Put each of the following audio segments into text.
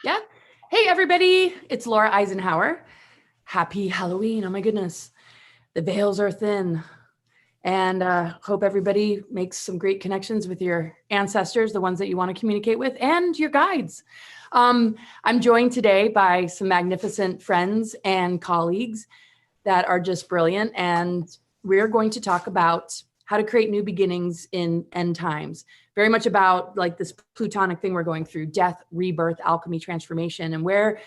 Yeah. Hey, everybody. It's Laura Eisenhower. Happy Halloween. Oh, my goodness. The veils are thin. And hope everybody makes some great connections with your ancestors, the ones that you want to communicate with, and your guides. I'm joined today by some magnificent friends and colleagues that are just brilliant. And we're going to talk about how to create new beginnings in end times. Very much about like this plutonic thing we're going through, death, rebirth, alchemy, transformation, and where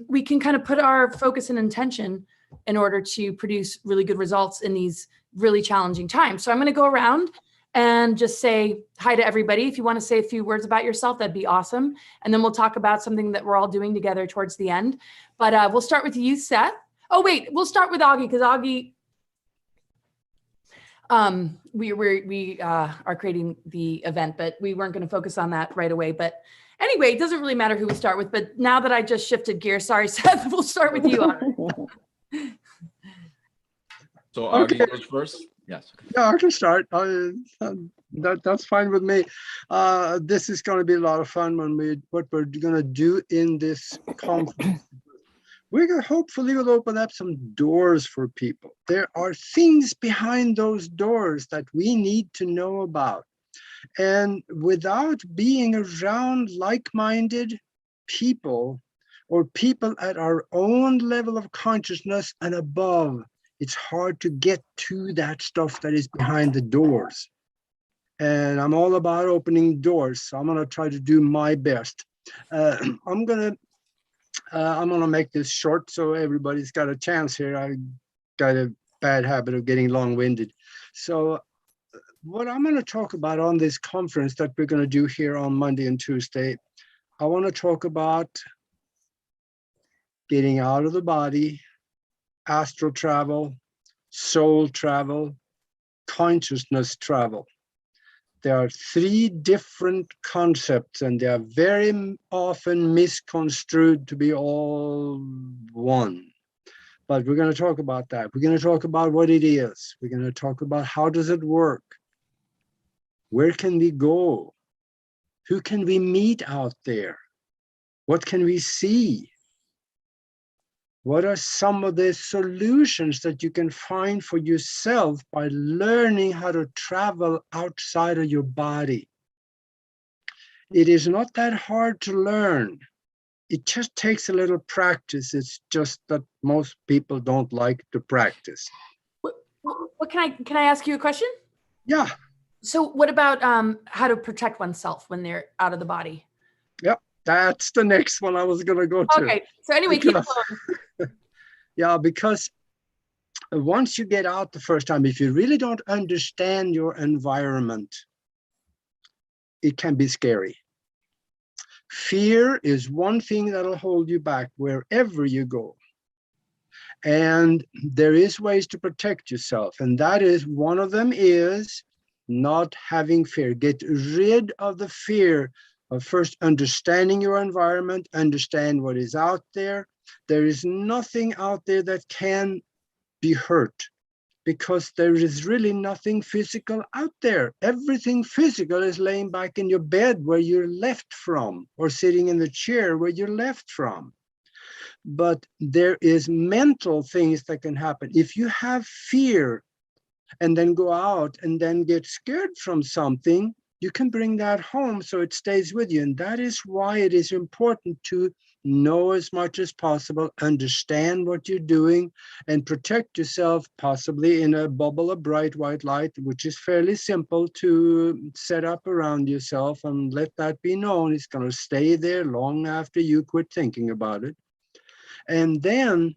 we can kind of put our focus and intention in order to produce really good results in these really challenging times. So I'm going to go around and just say hi to everybody. If you want to say a few words about yourself, that'd be awesome. And then we'll talk about something that we're all doing together towards the end. But we'll start with you, Seth. Oh, wait, we'll start with Augie because Augie, we are creating the event, but we weren't going to focus on that right away. But anyway, it doesn't really matter who we start with. But now that I just shifted gears, sorry, Seth, we'll start with you, Augie. So Augie goes first. Yes. Yeah, I can start. That's fine with me. This is going to be a lot of fun when what we're going to do in this conference. We're going to hopefully will open up some doors for people. There are things behind those doors that we need to know about. And without being around like-minded people or people at our own level of consciousness and above, it's hard to get to that stuff that is behind the doors. And I'm all about opening doors, so I'm going to try to do my best. I'm gonna make this short so everybody's got a chance here. I got a bad habit of getting long-winded. So what I'm going to talk about on this conference that we're going to do here on Monday and Tuesday, I want to talk about getting out of the body, astral travel, soul travel, consciousness travel. There are three different concepts and they are very often misconstrued to be all one. But we're going to talk about that. We're going to talk about what it is. We're going to talk about how does it work? Where can we go? Who can we meet out there? What can we see? What are some of the solutions that you can find for yourself by learning how to travel outside of your body? It is not that hard to learn. It just takes a little practice. It's just that most people don't like to practice. What can I ask you a question? Yeah. So what about how to protect oneself when they're out of the body? Yep. That's the next one I was going to go to. Okay. So anyway, keep going. Yeah, because once you get out the first time, if you really don't understand your environment, it can be scary. Fear is one thing that'll hold you back wherever you go. And there is ways to protect yourself. And that is, one of them is not having fear. Get rid of the fear of first understanding your environment, understand what is out there. There is nothing out there that can be hurt because there is really nothing physical out there. Everything physical is laying back in your bed where you're left from, or sitting in the chair where you're left from. But there is mental things that can happen. If you have fear and then go out and then get scared from something, you can bring that home so it stays with you. And that is why it is important to know as much as possible, understand what you're doing, and protect yourself, possibly in a bubble of bright white light, which is fairly simple to set up around yourself, and let that be known. It's going to stay there long after you quit thinking about it. And then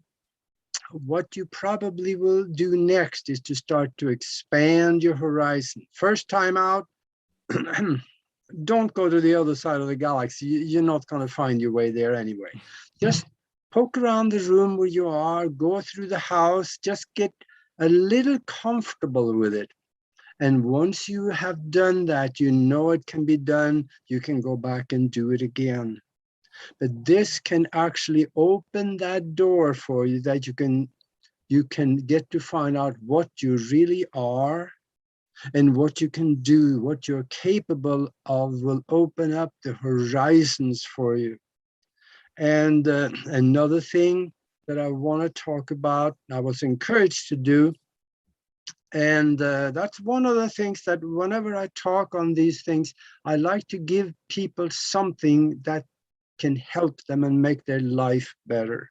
what you probably will do next is to start to expand your horizon. First time out, don't go to the other side of the galaxy. You're not going to find your way there anyway. Just poke around the room where you are, go through the house, just get a little comfortable with it. And once you have done that, you know it can be done, you can go back and do it again. But this can actually open that door for you, that you can get to find out what you really are, and what you can do, what you're capable of, will open up the horizons for you. And another thing that I want to talk about, I was encouraged to do, and that's one of the things that whenever I talk on these things, I like to give people something that can help them and make their life better.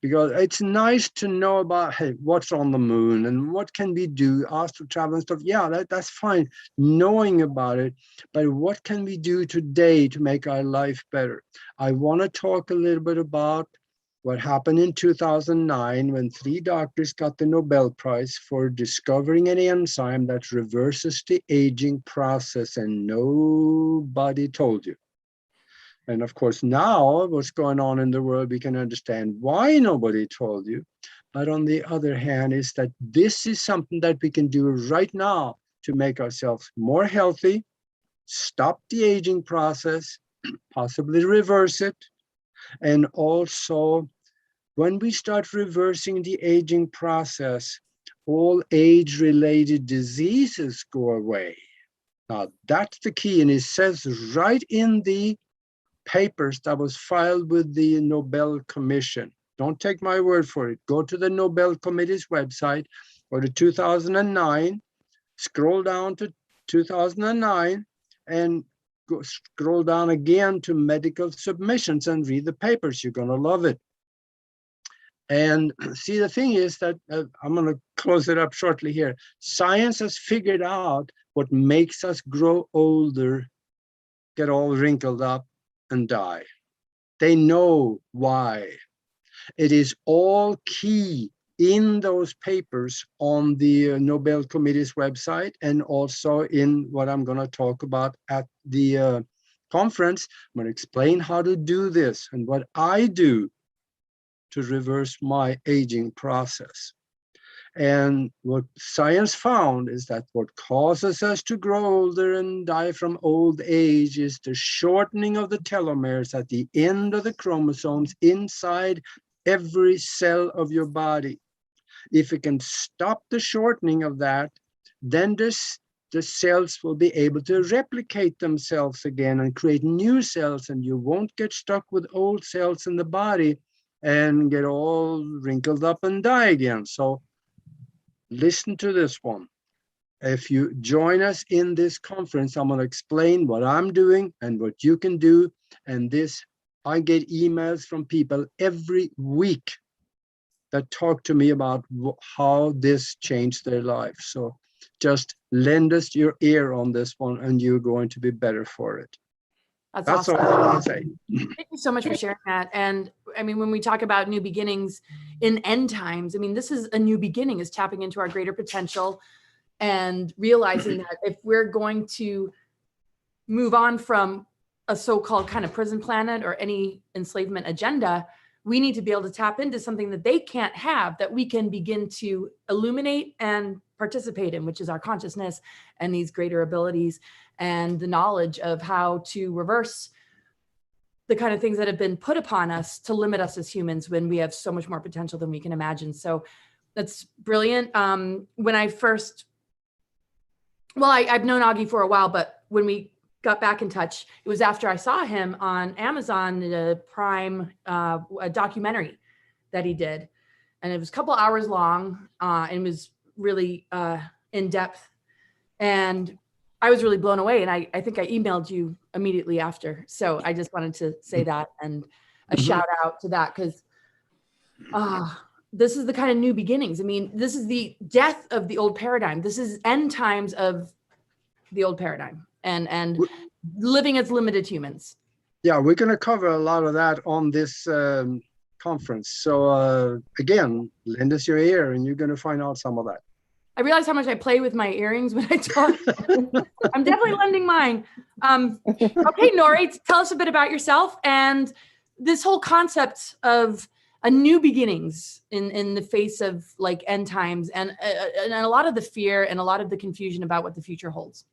Because it's nice to know about, hey, what's on the moon and what can we do, astral travel and stuff. Yeah, that's fine, knowing about it. But what can we do today to make our life better? I want to talk a little bit about what happened in 2009 when 3 doctors got the Nobel Prize for discovering an enzyme that reverses the aging process, and nobody told you. And of course, now what's going on in the world, we can understand why nobody told you. But on the other hand, is that this is something that we can do right now to make ourselves more healthy, stop the aging process, possibly reverse it. And also, when we start reversing the aging process, all age-related diseases go away. Now, that's the key. And it says right in the papers that was filed with the Nobel Commission. Don't take my word for it. Go to the Nobel Committee's website, go to 2009, scroll down to 2009, and go scroll down again to medical submissions and read the papers. You're going to love it. And see, the thing is that I'm going to close it up shortly here. Science has figured out what makes us grow older, get all wrinkled up, and die. They know why. It is all key in those papers on the Nobel Committee's website, and also in what I'm going to talk about at the conference. I'm going to explain how to do this and what I do to reverse my aging process. And what science found is that what causes us to grow older and die from old age is the shortening of the telomeres at the end of the chromosomes inside every cell of your body. If we can stop the shortening of that, then the cells will be able to replicate themselves again and create new cells, and you won't get stuck with old cells in the body and get all wrinkled up and die again. So listen to this one. If you join us in this conference, I'm going to explain what I'm doing and what you can do. And this, I get emails from people every week that talk to me about how this changed their life. So just lend us your ear on this one and you're going to be better for it. That's awesome. all I want to say. Thank you so much for sharing that. And I mean, when we talk about new beginnings in end times, I mean, this is a new beginning, is tapping into our greater potential and realizing that if we're going to move on from a so-called kind of prison planet or any enslavement agenda, we need to be able to tap into something that they can't have, that we can begin to illuminate and participate in, which is our consciousness and these greater abilities and the knowledge of how to reverse the kind of things that have been put upon us to limit us as humans when we have so much more potential than we can imagine. So that's brilliant. When I first, well, I've known Augie for a while, but when we got back in touch, it was after I saw him on Amazon, the Prime, a documentary that he did. And it was a couple hours long and was really in depth. And I was really blown away. And I think I emailed you immediately after. So I just wanted to say that and a shout out to that, because this is the kind of new beginnings. I mean, this is the death of the old paradigm. This is end times of the old paradigm and living as limited humans. Yeah, we're going to cover a lot of that on this conference. So again, lend us your ear and you're going to find out some of that. I realize how much I play with my earrings when I talk. I'm definitely lending mine. Okay, Nori, tell us a bit about yourself and this whole concept of a new beginnings in the face of like end times and a lot of the fear and a lot of the confusion about what the future holds.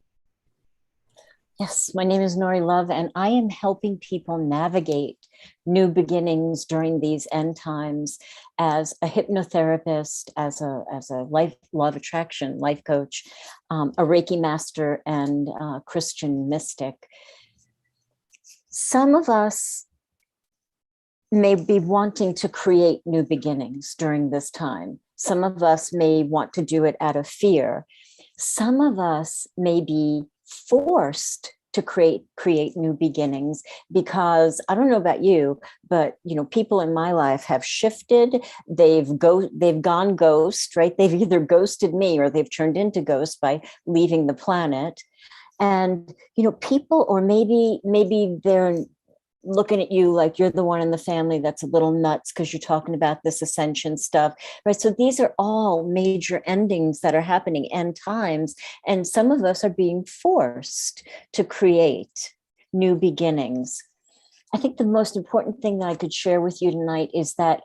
Yes, my name is 𝗠𝘰 Love, and I am helping people navigate new beginnings during these end times as a hypnotherapist, as a life law of attraction life coach, a Reiki master, and Christian mystic. Some of us may be wanting to create new beginnings during this time. Some of us may want to do it out of fear. Some of us may be forced to create new beginnings because I don't know about you, but people in my life have shifted. They've gone ghost, right? They've either ghosted me or they've turned into ghost by leaving the planet. And people, or maybe they're looking at you like you're the one in the family that's a little nuts because you're talking about this ascension stuff, right? So these are all major endings that are happening, end times, and some of us are being forced to create new beginnings. I think the most important thing that I could share with you tonight is that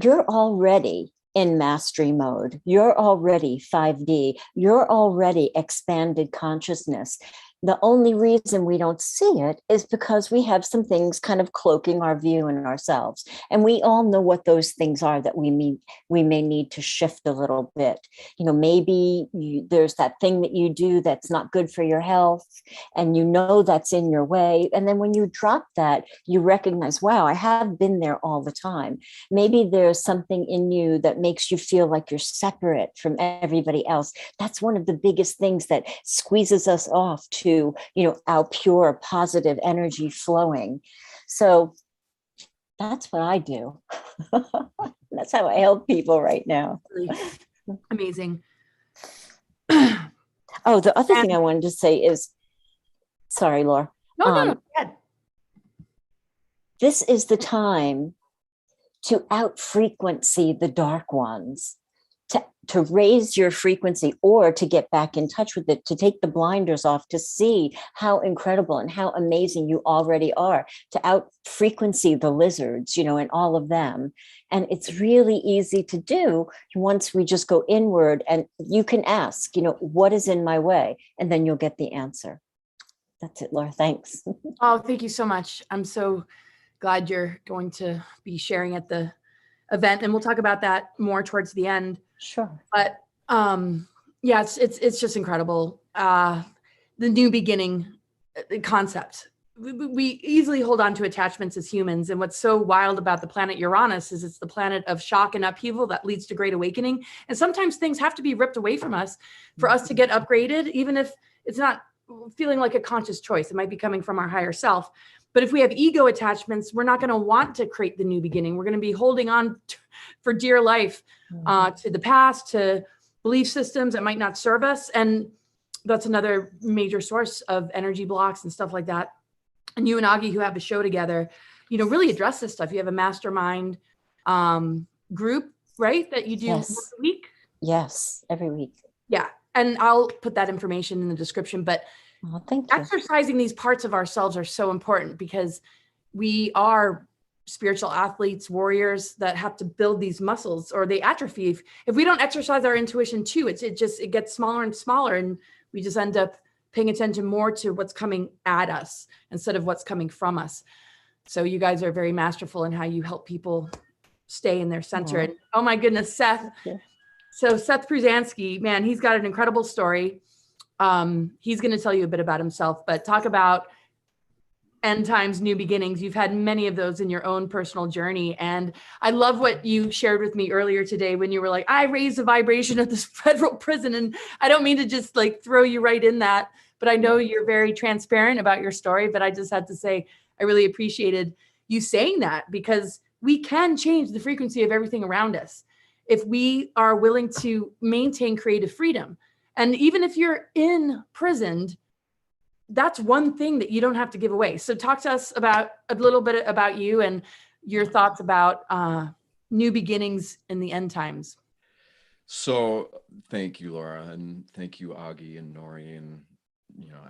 you're already in mastery mode. You're already 5D. You're already expanded consciousness. The only reason we don't see it is because we have some things kind of cloaking our view in ourselves. And we all know what those things are that we may need to shift a little bit. Maybe there's that thing that you do that's not good for your health, and that's in your way. And then when you drop that, you recognize, wow, I have been there all the time. Maybe there's something in you that makes you feel like you're separate from everybody else. That's one of the biggest things that squeezes us off to our pure positive energy flowing. So that's what I do. That's how I help people right now. Amazing. Oh, the other thing I wanted to say is, sorry, Laura. No. Go ahead. This is the time to out-frequency the dark ones, to raise your frequency, or to get back in touch with it, to take the blinders off, to see how incredible and how amazing you already are, to out-frequency the lizards, and all of them. And it's really easy to do once we just go inward, and you can ask, what is in my way? And then you'll get the answer. That's it, Laura. Thanks. Oh, thank you so much. I'm so glad you're going to be sharing at the event, and we'll talk about that more towards the end. Sure. But yeah, it's just incredible. The new beginning concept. We easily hold on to attachments as humans, and what's so wild about the planet Uranus is it's the planet of shock and upheaval that leads to great awakening. And sometimes things have to be ripped away from us for us to get upgraded, even if it's not feeling like a conscious choice. It might be coming from our higher self. But if we have ego attachments, we're not going to want to create the new beginning. We're going to be holding on for dear life to the past, to belief systems that might not serve us. And that's another major source of energy blocks and stuff like that. And you and Agi, who have a show together, really address this stuff. You have a mastermind group, right? That you do once a week? Yes, every week. Yeah. And I'll put that information in the description. But thank you. Exercising these parts of ourselves are so important because we are spiritual athletes, warriors that have to build these muscles, or they atrophy. If we don't exercise our intuition too, it gets smaller and smaller, and we just end up paying attention more to what's coming at us instead of what's coming from us. So you guys are very masterful in how you help people stay in their center. And oh my goodness, Seth. So Seth Pruzansky, man, he's got an incredible story. He's going to tell you a bit about himself, but talk about end times, new beginnings. You've had many of those in your own personal journey. And I love what you shared with me earlier today when you were like, I raised the vibration of this federal prison. And I don't mean to just like throw you right in that, but I know you're very transparent about your story. But I just had to say, I really appreciated you saying that, because we can change the frequency of everything around us if we are willing to maintain creative freedom. And even if you're imprisoned, that's one thing that you don't have to give away. So talk to us about a little bit about you and your thoughts about new beginnings in the end times. So thank you, Laura, and thank you, Agi and Nori. And,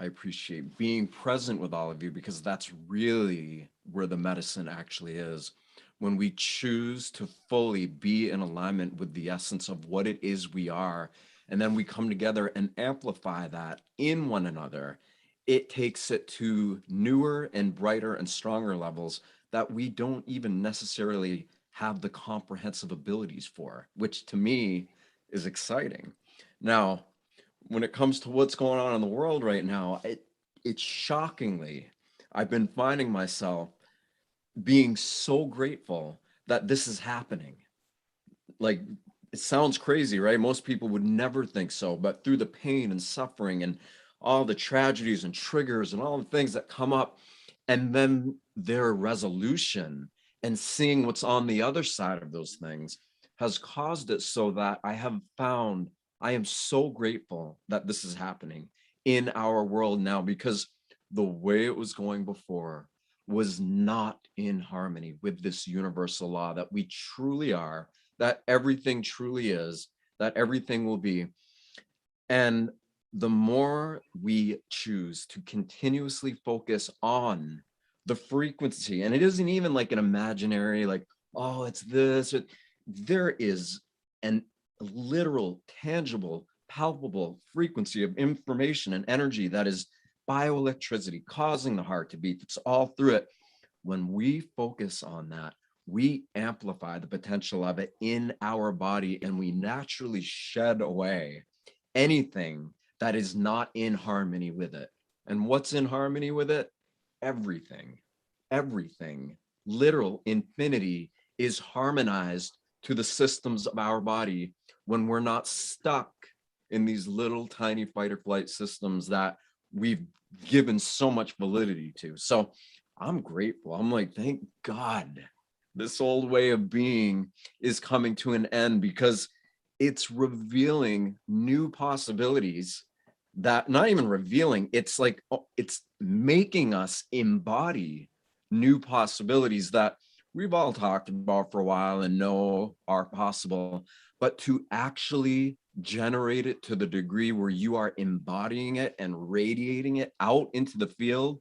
I appreciate being present with all of you, because that's really where the medicine actually is. When we choose to fully be in alignment with the essence of what it is we are, and then we come together and amplify that in one another, it takes it to newer and brighter and stronger levels that we don't even necessarily have the comprehensive abilities for, which to me is exciting. Now, when it comes to what's going on in the world right now, it's shockingly, I've been finding myself being so grateful that this is happening. Like, it sounds crazy, right? Most people would never think so, but through the pain and suffering and all the tragedies and triggers and all the things that come up, and then their resolution and seeing what's on the other side of those things has caused it so that I have found, I am so grateful that this is happening in our world now, because the way it was going before was not in harmony with this universal law that we truly are, that everything truly is, that everything will be. And the more we choose to continuously focus on the frequency, and it isn't even like an imaginary, like, oh, it's this, there is an literal, tangible, palpable frequency of information and energy that is bioelectricity causing the heart to beat. It's all through it. When we focus on that, we amplify the potential of it in our body, and we naturally shed away anything that is not in harmony with it. And what's in harmony with it? Everything, everything, literal infinity is harmonized to the systems of our body when we're not stuck in these little tiny fight or flight systems that we've given so much validity to. So I'm grateful. I'm like, thank God this old way of being is coming to an end, because it's revealing new possibilities that, not even revealing, it's like, it's making us embody new possibilities that we've all talked about for a while and know are possible, but to actually generate it to the degree where you are embodying it and radiating it out into the field.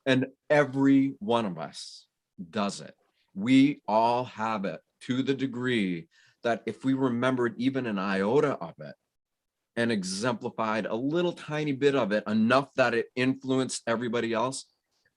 And every one of us does it. We all have it to the degree that if we remembered even an iota of it and exemplified a little tiny bit of it, enough that it influenced everybody else,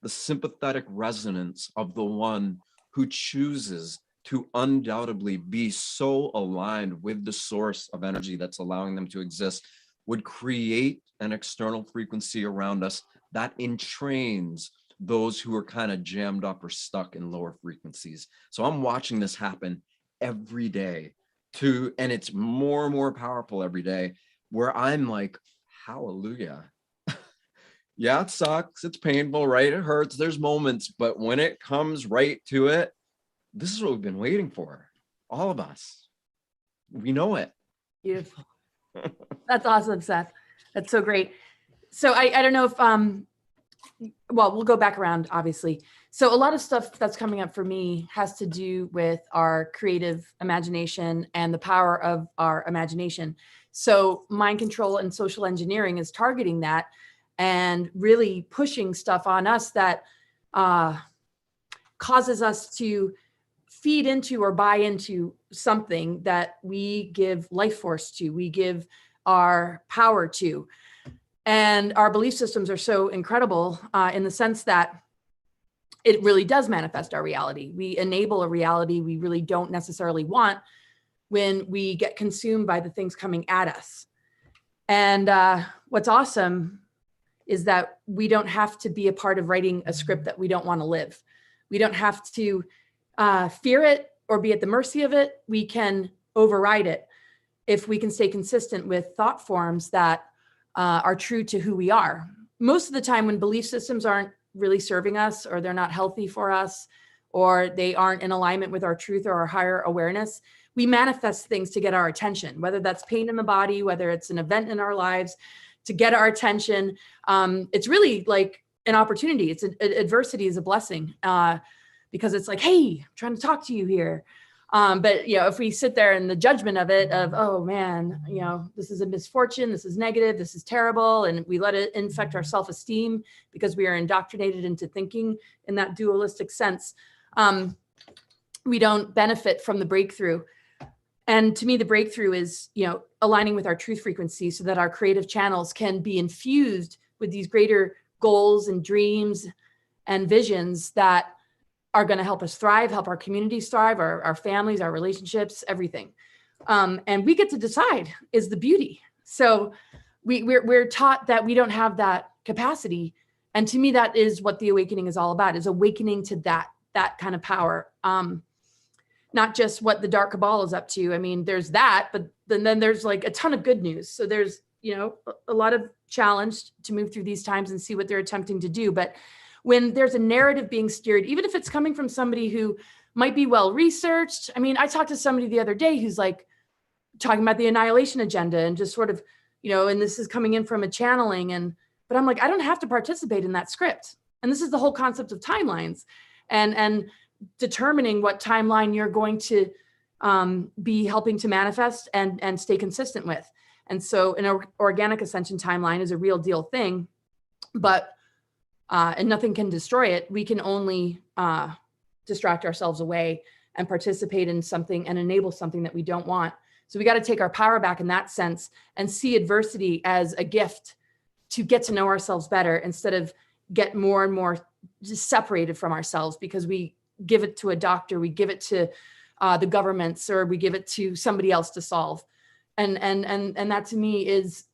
the sympathetic resonance of the one who chooses to undoubtedly be so aligned with the source of energy that's allowing them to exist would create an external frequency around us that entrains those who are kind of jammed up or stuck in lower frequencies. So I'm watching this happen every day and it's more and more powerful every day, where I'm like, hallelujah. Yeah, it sucks. It's painful, right? It hurts. There's moments, but when it comes right to it, this is what we've been waiting for. All of us. We know it. Beautiful. That's awesome, Seth. That's so great. So I don't know if, well, we'll go back around, obviously. So a lot of stuff that's coming up for me has to do with our creative imagination and the power of our imagination. So mind control and social engineering is targeting that and really pushing stuff on us that causes us to feed into or buy into something that we give life force to, we give our power to. And our belief systems are so incredible in the sense that it really does manifest our reality. We enable a reality we really don't necessarily want when we get consumed by the things coming at us. And what's awesome is that we don't have to be a part of writing a script that we don't want to live. We don't have to fear it or be at the mercy of it. We can override it if we can stay consistent with thought forms that are true to who we are. Most of the time when belief systems aren't really serving us, or they're not healthy for us, or they aren't in alignment with our truth or our higher awareness, we manifest things to get our attention, whether that's pain in the body, whether it's an event in our lives to get our attention. It's really like an opportunity. Adversity is a blessing because it's like, hey, I'm trying to talk to you here. But, you know, if we sit there in the judgment of it, of, oh man, you know, this is a misfortune, this is negative, this is terrible, and we let it infect our self-esteem because we are indoctrinated into thinking in that dualistic sense, we don't benefit from the breakthrough. And to me, the breakthrough is, you know, aligning with our truth frequency so that our creative channels can be infused with these greater goals and dreams and visions that are going to help us thrive, help our communities thrive, our families, our relationships, everything. And we get to decide is the beauty. So we're taught that we don't have that capacity And to me, that is what the awakening is all about, is awakening to that kind of power. Not just what the dark cabal is up to. I mean, there's that, but then there's like a ton of good news. So there's, you know, a lot of challenge to move through these times and see what they're attempting to do. But when there's a narrative being steered, even if it's coming from somebody who might be well-researched. I mean, I talked to somebody the other day who's like talking about the annihilation agenda and just sort of, you know, and this is coming in from a channeling, but I'm like, I don't have to participate in that script. And this is the whole concept of timelines and determining what timeline you're going to be helping to manifest and stay consistent with. And so an organic ascension timeline is a real deal thing, but and nothing can destroy it. We can only distract ourselves away and participate in something and enable something that we don't want. So we got to take our power back in that sense and see adversity as a gift to get to know ourselves better, instead of get more and more just separated from ourselves because we give it to a doctor, we give it to the governments, or we give it to somebody else to solve. And that to me is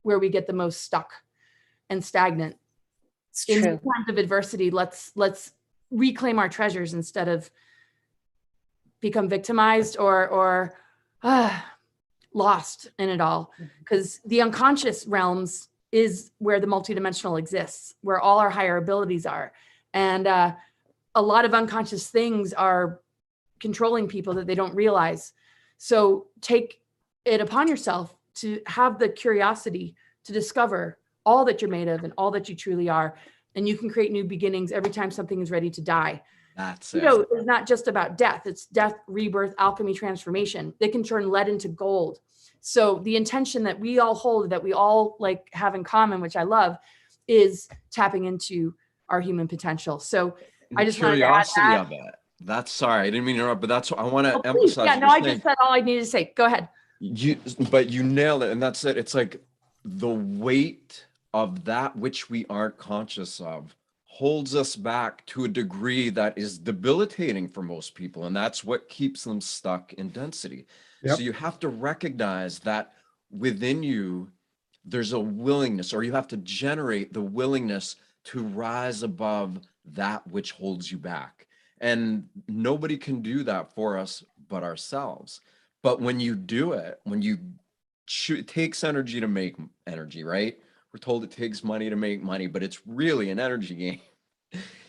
where we get the most stuck and stagnant. It's in true. times of adversity, let's reclaim our treasures instead of become victimized or lost in it all. Because the unconscious realms is where the multidimensional exists, where all our higher abilities are. And a lot of unconscious things are controlling people that they don't realize. So take it upon yourself to have the curiosity to discover all that you're made of and all that you truly are. And you can create new beginnings every time something is ready to die. That's You it. know, it's not just about death. It's death, rebirth, alchemy, transformation. They can turn lead into gold. So the intention that we all hold, that we all like have in common, which I love, is tapping into our human potential. So I just wanted to add curiosity that. of it. That's sorry, I didn't mean to interrupt, but that's what I want to Oh, please. emphasize. Yeah, You're no, I saying- just said all I needed to say. Go ahead. But you nailed it, and that's it. It's like the weight of that which we aren't conscious of holds us back to a degree that is debilitating for most people, and that's what keeps them stuck in density. Yep. So you have to recognize that within you there's a willingness, or you have to generate the willingness to rise above that which holds you back. And nobody can do that for us but ourselves. But when you do it, when you it takes energy to make energy, right? We're told it takes money to make money, but it's really an energy game.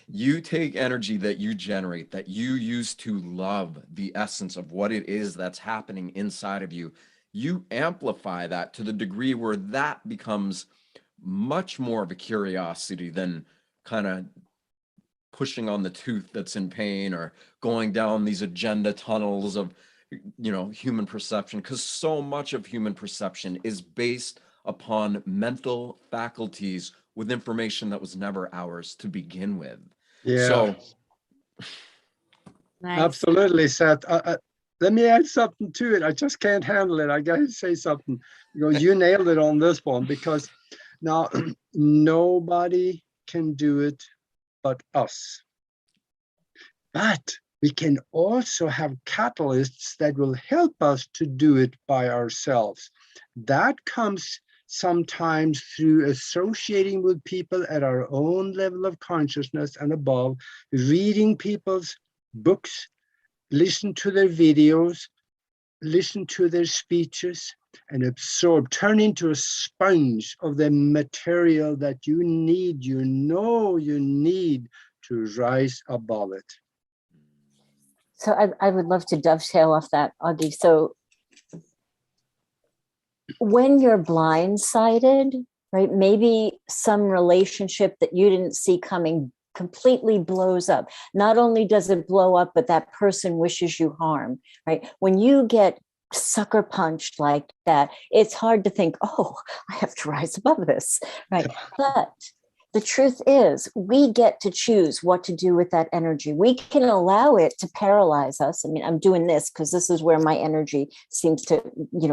You take energy that you generate, that you use to love the essence of what it is that's happening inside of you. You amplify that to the degree where that becomes much more of a curiosity than kind of pushing on the tooth that's in pain or going down these agenda tunnels of, you know, human perception, because so much of human perception is based upon mental faculties with information that was never ours to begin with. Yeah, So Nice. absolutely, Seth. Let me add something to it. I just can't handle it. I got to say something. You nailed it on this one, because now nobody can do it but us. But we can also have catalysts that will help us to do it by ourselves. That comes sometimes through associating with people at our own level of consciousness and above, reading people's books, listen to their videos, listen to their speeches, and absorb, turn into a sponge of the material that you need, you need to rise above it. So I would love to dovetail off that, Augie. So when you're blindsided, right, maybe some relationship that you didn't see coming completely blows up. Not only does it blow up, but that person wishes you harm, right? When you get sucker punched like that, it's hard to think, oh, I have to rise above this, right? But the truth is, we get to choose what to do with that energy. We can allow it to paralyze us. I mean, I'm doing this because this is where my energy seems to,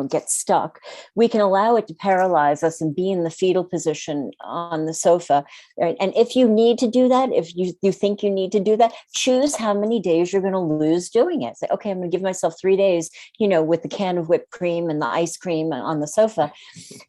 get stuck. We can allow it to paralyze us and be in the fetal position on the sofa. Right? And if you need to do that, if you think you need to do that, choose how many days you're going to lose doing it. Say, okay, I'm going to give myself 3 days, with the can of whipped cream and the ice cream on the sofa.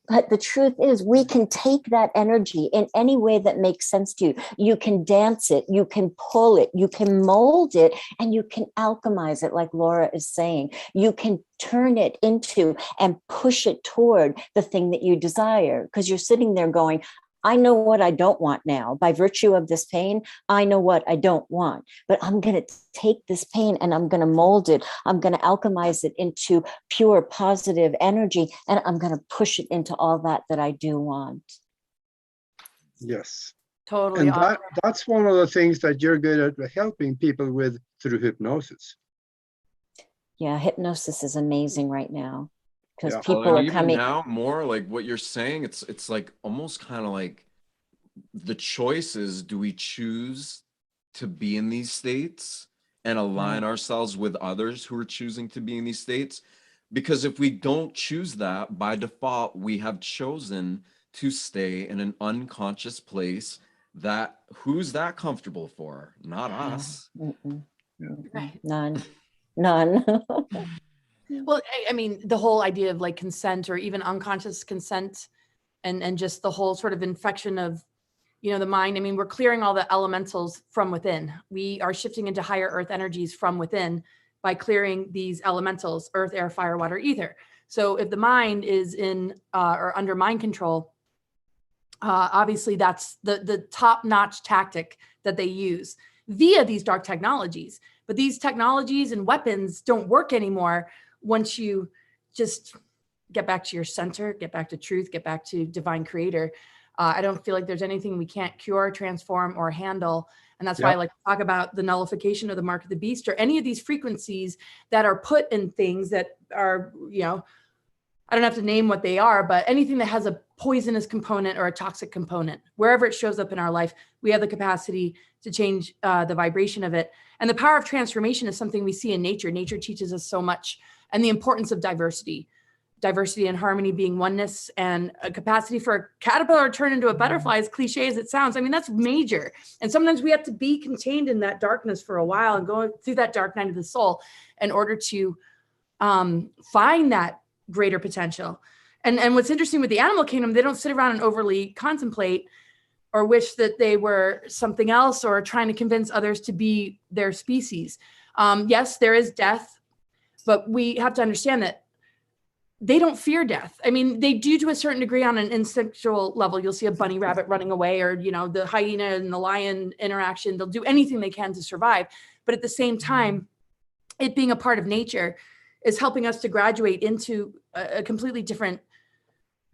But the truth is, we can take that energy in any way way that makes sense to you. You can dance it, you can pull it, you can mold it, and you can alchemize it, like Laura is saying. You can turn it into and push it toward the thing that you desire, because you're sitting there going, I know what I don't want now. By virtue of this pain, I know what I don't want, but I'm going to take this pain and I'm going to mold it. I'm going to alchemize it into pure positive energy, and I'm going to push it into all that I do want. Yes. Totally. And that's one of the things that you're good at helping people with through hypnosis. Yeah, hypnosis is amazing right now, because Yeah. people Well, and are even coming. now more like what you're saying, it's like almost kind of like the choice is, do we choose to be in these states and align ourselves with others who are choosing to be in these states? Because if we don't choose that, by default, we have chosen to stay in an unconscious place that who's that comfortable for? Not us. Right. None. Well, I mean, the whole idea of like consent or even unconscious consent and just the whole sort of infection of, you know, the mind. I mean, we're clearing all the elementals from within. We are shifting into higher earth energies from within by clearing these elementals, earth, air, fire, water, ether. So if the mind is in or under mind control, obviously that's the top-notch tactic that they use via these dark technologies. But these technologies and weapons don't work anymore once you just get back to your center, get back to truth, get back to divine creator. I don't feel like there's anything we can't cure, transform, or handle. And that's why I like to talk about the nullification of the mark of the beast, or any of these frequencies that are put in things that are, you know, I don't have to name what they are, but anything that has a poisonous component or a toxic component, wherever it shows up in our life, we have the capacity to change the vibration of it. And the power of transformation is something we see in nature. Nature teaches us so much, and the importance of diversity. Diversity and harmony being oneness, and a capacity for a caterpillar to turn into a butterfly, as cliche as it sounds. I mean, that's major. And sometimes we have to be contained in that darkness for a while and go through that dark night of the soul in order to find that greater potential. And what's interesting with the animal kingdom, they don't sit around and overly contemplate or wish that they were something else or trying to convince others to be their species. Yes, there is death, but we have to understand that they don't fear death. I mean, they do to a certain degree on an instinctual level. You'll see a bunny rabbit running away, or, you know, the hyena and the lion interaction. They'll do anything they can to survive. But at the same time, it being a part of nature is helping us to graduate into a completely different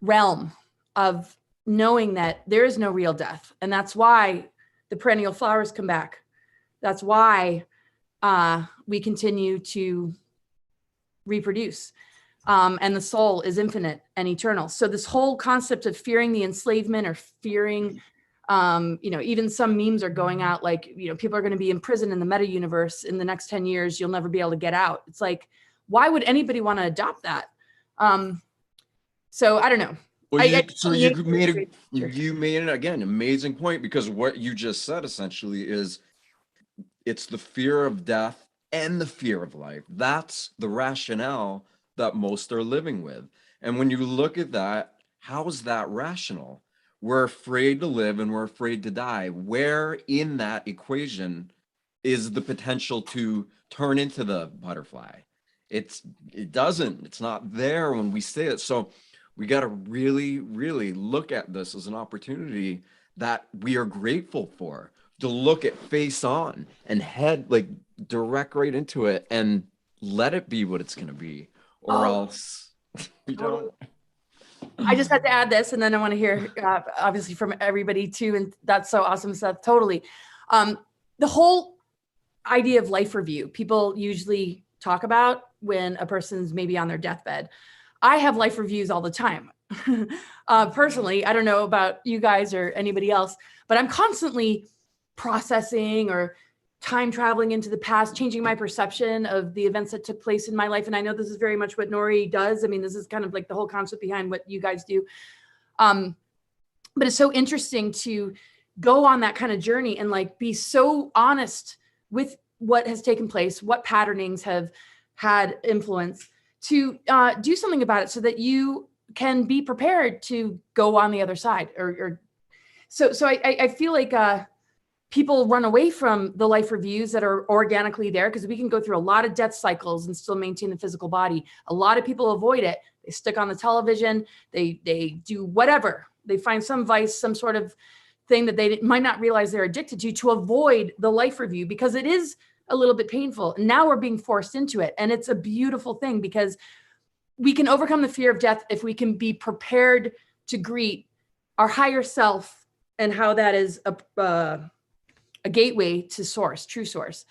realm of knowing that there is no real death. And that's why the perennial flowers come back. That's why we continue to reproduce. And the soul is infinite and eternal. So this whole concept of fearing the enslavement or fearing, you know, even some memes are going out like, you know, people are going to be in prison in the meta universe in the next 10 years. You'll never be able to get out. It's like, why would anybody want to adopt that? So I don't know. Well, you made it again, amazing point, because what you just said essentially is it's the fear of death and the fear of life. That's the rationale that most are living with. And when you look at that, how is that rational? We're afraid to live and we're afraid to die. Where in that equation is the potential to turn into the butterfly? It's not there when we say it. So we got to really, really look at this as an opportunity that we are grateful for, to look at face on and head like direct right into it and let it be what it's going to be, or else we don't. I just had to add this, and then I want to hear obviously from everybody too. And that's so awesome, Seth. Totally. The whole idea of life review, people usually talk about when a person's maybe on their deathbed. I have life reviews all the time. Personally, I don't know about you guys or anybody else, but I'm constantly processing or time traveling into the past, changing my perception of the events that took place in my life. And I know this is very much what Nori does. I mean, this is kind of like the whole concept behind what you guys do. But it's so interesting to go on that kind of journey and like be so honest with what has taken place, what patternings have had influence, to do something about it so that you can be prepared to go on the other side, or So I feel like people run away from the life reviews that are organically there, because we can go through a lot of death cycles and still maintain the physical body. A lot of people avoid it. They stick on the television. They do whatever. They find some vice, some sort of thing that they might not realize they're addicted to avoid the life review, because it is a little bit painful. And now we're being forced into it. And it's a beautiful thing, because we can overcome the fear of death if we can be prepared to greet our higher self, and how that is a gateway to source, true source.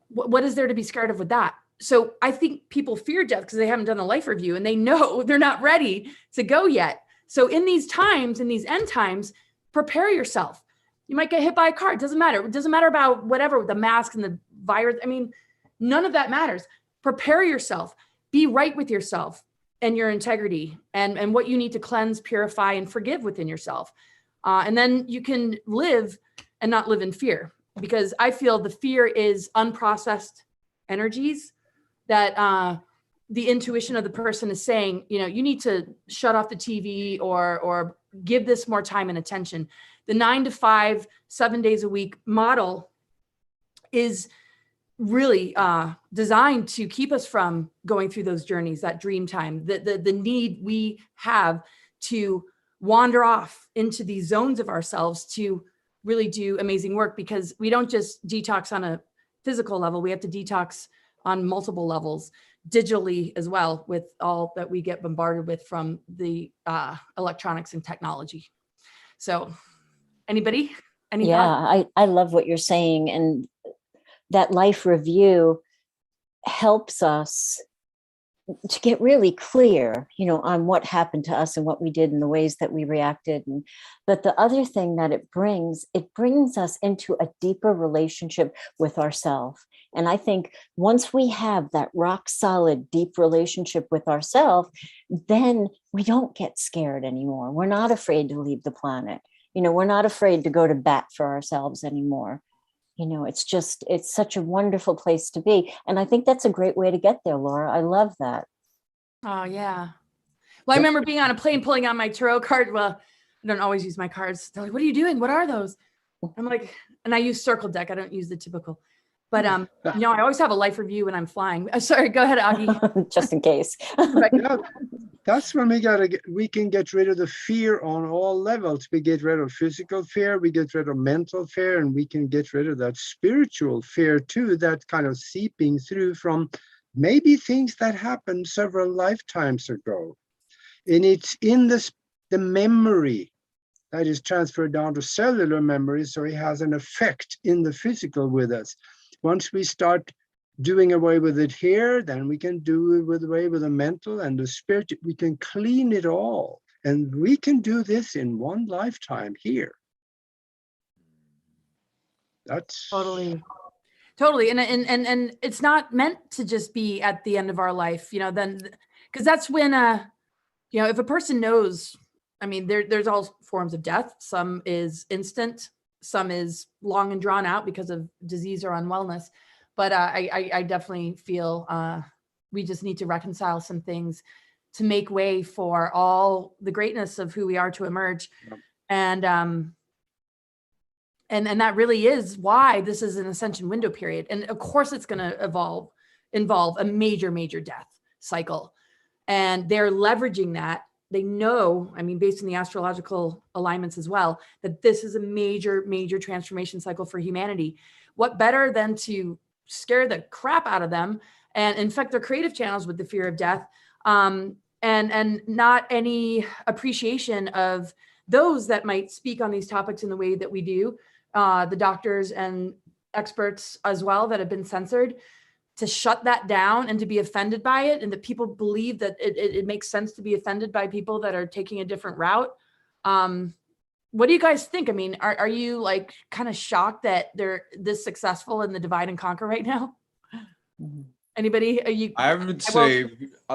What is there to be scared of with that? So I think people fear death because they haven't done a life review, and they know they're not ready to go yet. So in these times, in these end times, prepare yourself. You might get hit by a car. It doesn't matter. It doesn't matter about whatever, the mask and the virus. I mean, none of that matters. Prepare yourself. Be right with yourself and your integrity, and what you need to cleanse, purify, and forgive within yourself. And then you can live and not live in fear, because I feel the fear is unprocessed energies that the intuition of the person is saying, you know, you need to shut off the TV or give this more time and attention. The 9 to 5, 7 days a week model is really designed to keep us from going through those journeys, that dream time, the need we have to wander off into these zones of ourselves to really do amazing work, because we don't just detox on a physical level. We have to detox on multiple levels, digitally as well, with all that we get bombarded with from the electronics and technology. So anybody? Any thoughts? I love what you're saying. And that life review helps us to get really clear, you know, on what happened to us and what we did and the ways that we reacted. But the other thing that it brings us into a deeper relationship with ourselves. And I think once we have that rock solid, deep relationship with ourselves, then we don't get scared anymore. We're not afraid to leave the planet. You know, we're not afraid to go to bat for ourselves anymore. You know, it's such a wonderful place to be. And I think that's a great way to get there, Laura. I love that. Oh, yeah. Well, I remember being on a plane, pulling out my tarot card. Well, I don't always use my cards. They're like, what are you doing? What are those? I'm like, and I use circle deck. I don't use the typical. But, you know, I always have a life review when I'm flying. Sorry, go ahead, Augie. Just in case. Yeah, that's when we can get rid of the fear on all levels. We get rid of physical fear, we get rid of mental fear, and we can get rid of that spiritual fear too, that kind of seeping through from maybe things that happened several lifetimes ago. And it's in the memory that is transferred down to cellular memory, so it has an effect in the physical with us. Once we start doing away with it here, then we can do away with the mental and the spirit. We can clean it all. And we can do this in one lifetime here. That's Totally. And it's not meant to just be at the end of our life, you know, then, because that's when, you know, if a person knows, I mean, there's all forms of death. Some is instant, some is long and drawn out because of disease or unwellness. But I definitely feel we just need to reconcile some things to make way for all the greatness of who we are to emerge. Yep. And that really is why this is an ascension window period. And of course, it's going to involve a major death cycle. And they're leveraging that. They know, I mean, based on the astrological alignments as well, that this is a major transformation cycle for humanity. What better than to scare the crap out of them and infect their creative channels with the fear of death, and not any appreciation of those that might speak on these topics in the way that we do, the doctors and experts as well that have been censored, to shut that down and to be offended by it, and that people believe that it makes sense to be offended by people that are taking a different route. What do you guys think? I mean, are you like kind of shocked that they're this successful in the divide and conquer right now? Anybody? I would say,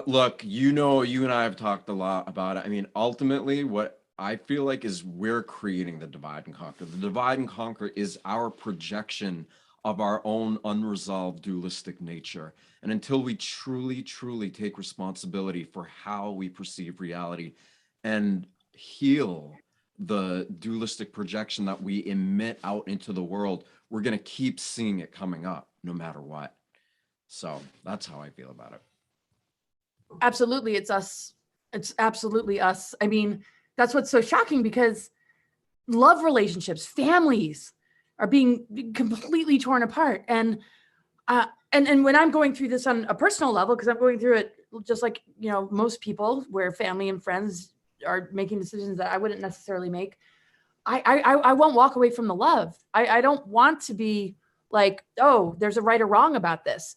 look, you know, you and I have talked a lot about it. I mean, ultimately, what I feel like is we're creating the divide and conquer. The divide and conquer is our projection of our own unresolved dualistic nature. And until we truly take responsibility for how we perceive reality and heal the dualistic projection that we emit out into the world, we're going to keep seeing it coming up no matter what. So that's how I feel about it. Absolutely. It's us. It's absolutely us. I mean, that's what's so shocking, because love relationships, families are being completely torn apart. And when I'm going through this on a personal level, because I'm going through it just like, you know, most people, where family and friends are making decisions that I wouldn't necessarily make, I won't walk away from the love. I don't want to be like, oh, there's a right or wrong about this.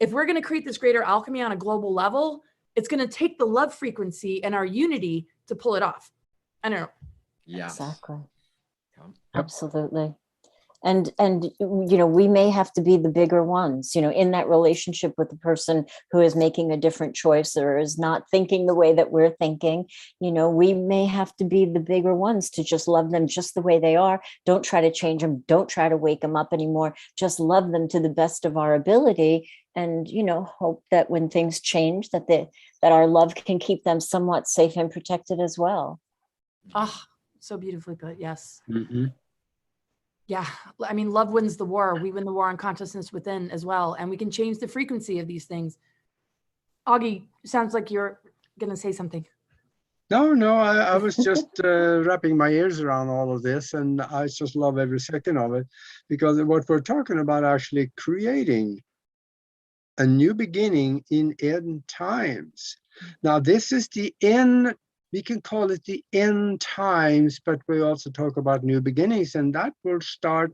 If we're going to create this greater alchemy on a global level, it's going to take the love frequency and our unity to pull it off. I don't know. Yes. Exactly. Yep. Absolutely. And, you know, we may have to be the bigger ones, you know, in that relationship with the person who is making a different choice or is not thinking the way that we're thinking. You know, we may have to be the bigger ones to just love them just the way they are. Don't try to change them. Don't try to wake them up anymore. Just love them to the best of our ability. And, you know, hope that when things change, that our love can keep them somewhat safe and protected as well. Oh, so beautifully put. Yes. Mm-hmm. Yeah. I mean, love wins the war. We win the war on consciousness within as well. And we can change the frequency of these things. Augie, sounds like you're going to say something. No, I was just wrapping my ears around all of this, and I just love every second of it, because what we're talking about actually creating a new beginning in end times. Now, this is the end. We can call it the end times, but we also talk about new beginnings, and that will start.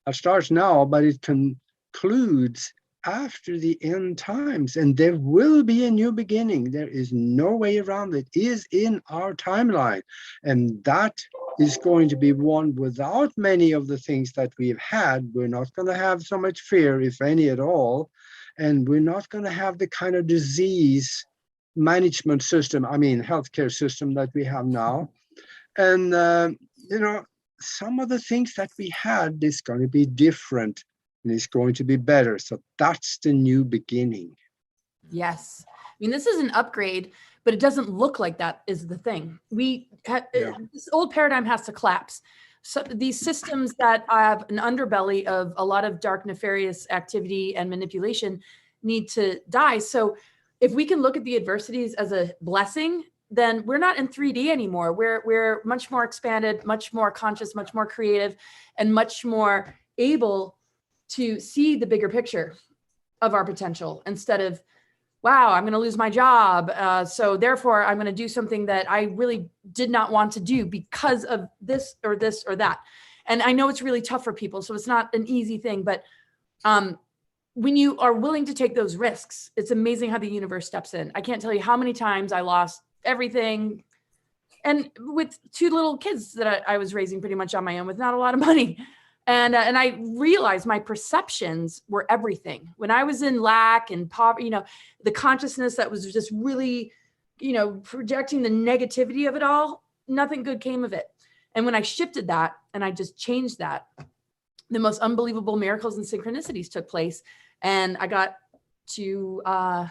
It starts now, but it concludes after the end times, and there will be a new beginning. There is no way around it. It is in our timeline, and that is going to be one without many of the things that we've had. We're not going to have so much fear, if any at all, and we're not going to have the kind of disease management system, I mean healthcare system, that we have now. And you know, some of the things that we had is going to be different, and it's going to be better. So that's the new beginning. Yes. I mean, this is an upgrade, but it doesn't look like that is the thing. This old paradigm has to collapse. So these systems that have an underbelly of a lot of dark, nefarious activity and manipulation need to die. So if we can look at the adversities as a blessing, then we're not in 3D anymore. We're much more expanded, much more conscious, much more creative, and much more able to see the bigger picture of our potential, instead of, wow, I'm going to lose my job. So therefore I'm going to do something that I really did not want to do because of this or that. And I know it's really tough for people, so it's not an easy thing, but when you are willing to take those risks, it's amazing how the universe steps in. I can't tell you how many times I lost everything. And with 2 little kids that I was raising pretty much on my own with not a lot of money. And I realized my perceptions were everything. When I was in lack and poverty, you know, the consciousness that was just really, you know, projecting the negativity of it all, nothing good came of it. And when I shifted that and I just changed that, the most unbelievable miracles and synchronicities took place. And I got to, I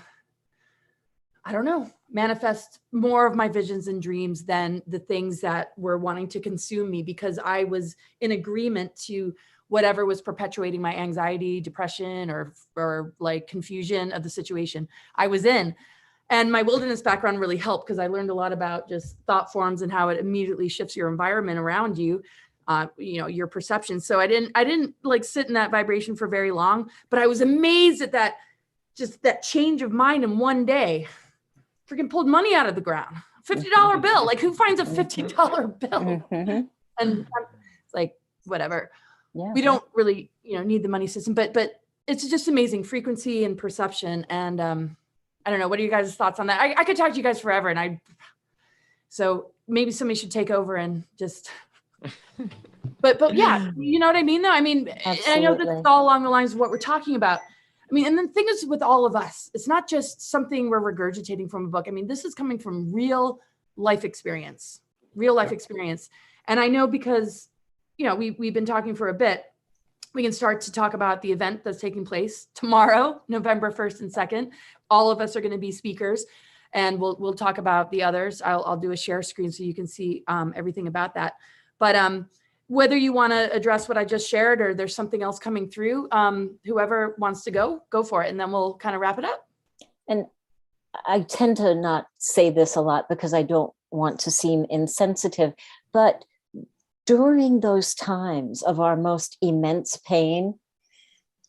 don't know, manifest more of my visions and dreams than the things that were wanting to consume me, because I was in agreement to whatever was perpetuating my anxiety, depression, or like confusion of the situation I was in. And my wilderness background really helped, because I learned a lot about just thought forms and how it immediately shifts your environment around you. You know, your perception. So I didn't like sit in that vibration for very long, but I was amazed at that, just that change of mind in one day. Freaking pulled money out of the ground. $50 bill. Like, who finds a $50 bill? And it's like, whatever. Yeah. We don't really, you know, need the money system, but it's just amazing frequency and perception. And I don't know, what are you guys' thoughts on that? I could talk to you guys forever, and so maybe somebody should take over and just but yeah, you know what I mean though? I mean, I know that it's all along the lines of what we're talking about. I mean, and the thing is with all of us, it's not just something we're regurgitating from a book. I mean, this is coming from real life experience. And I know, because, you know, we've been talking for a bit, we can start to talk about the event that's taking place tomorrow, November 1st and 2nd. All of us are going to be speakers. and we'll talk about the others. I'll do a share screen so you can see everything about that. But whether you want to address what I just shared or there's something else coming through, whoever wants to go for it, and then we'll kind of wrap it up. And I tend to not say this a lot because I don't want to seem insensitive, but during those times of our most immense pain,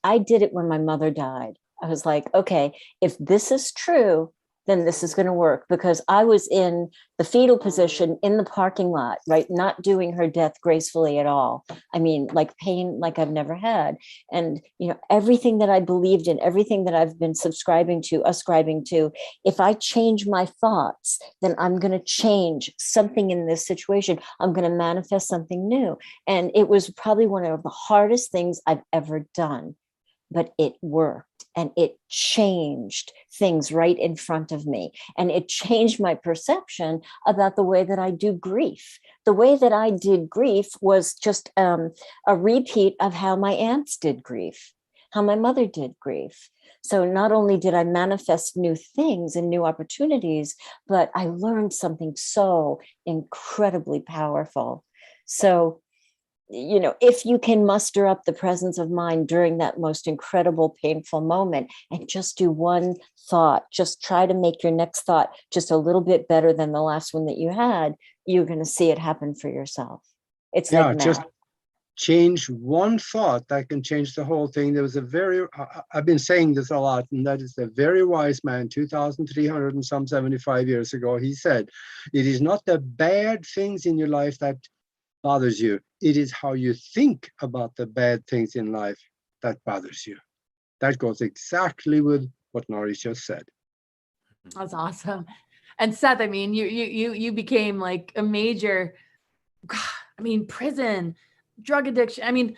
I did it when my mother died. I was like, okay, if this is true, then this is going to work, because I was in the fetal position in the parking lot, right? Not doing her death gracefully at all. I mean, like pain like I've never had. And, you know, everything that I believed in, everything that I've been ascribing to, if I change my thoughts, then I'm going to change something in this situation. I'm going to manifest something new. And it was probably one of the hardest things I've ever done, but it worked. And it changed things right in front of me. And it changed my perception about the way that I do grief. The way that I did grief was just a repeat of how my aunts did grief, how my mother did grief. So not only did I manifest new things and new opportunities, but I learned something so incredibly powerful. So, you know, if you can muster up the presence of mind during that most incredible, painful moment and just do one thought, just try to make your next thought just a little bit better than the last one that you had, you're going to see it happen for yourself. It's like just math. change one thought that can change the whole thing. There was a very, I've been saying this a lot, and that is a very wise man, 2,375 years ago. He said, it is not the bad things in your life that bothers you. It is how you think about the bad things in life that bothers you. That goes exactly with what 𝗠𝘠 just said. That's awesome. And Seth, I mean, you became like a major, I mean, prison, drug addiction. I mean,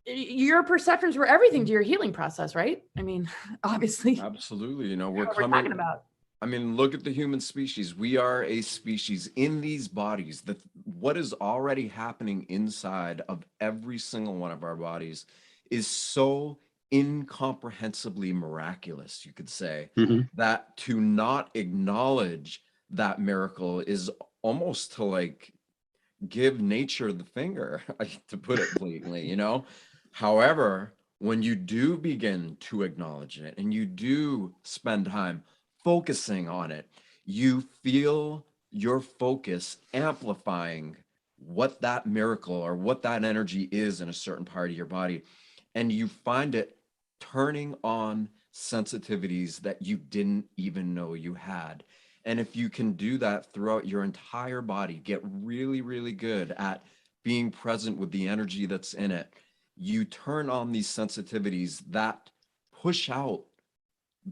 your perceptions were everything to your healing process, right? I mean, obviously. Absolutely. You know, We're we're talking about. I mean, look at the human species. We are a species in these bodies. That what is already happening inside of every single one of our bodies is so incomprehensibly miraculous, you could say, that to not acknowledge that miracle is almost to like give nature the finger, to put it blatantly, you know? However, when you do begin to acknowledge it and you do spend time focusing on it, you feel your focus amplifying what that miracle or what that energy is in a certain part of your body. And you find it turning on sensitivities that you didn't even know you had. And if you can do that throughout your entire body, get really, really good at being present with the energy that's in it, you turn on these sensitivities that push out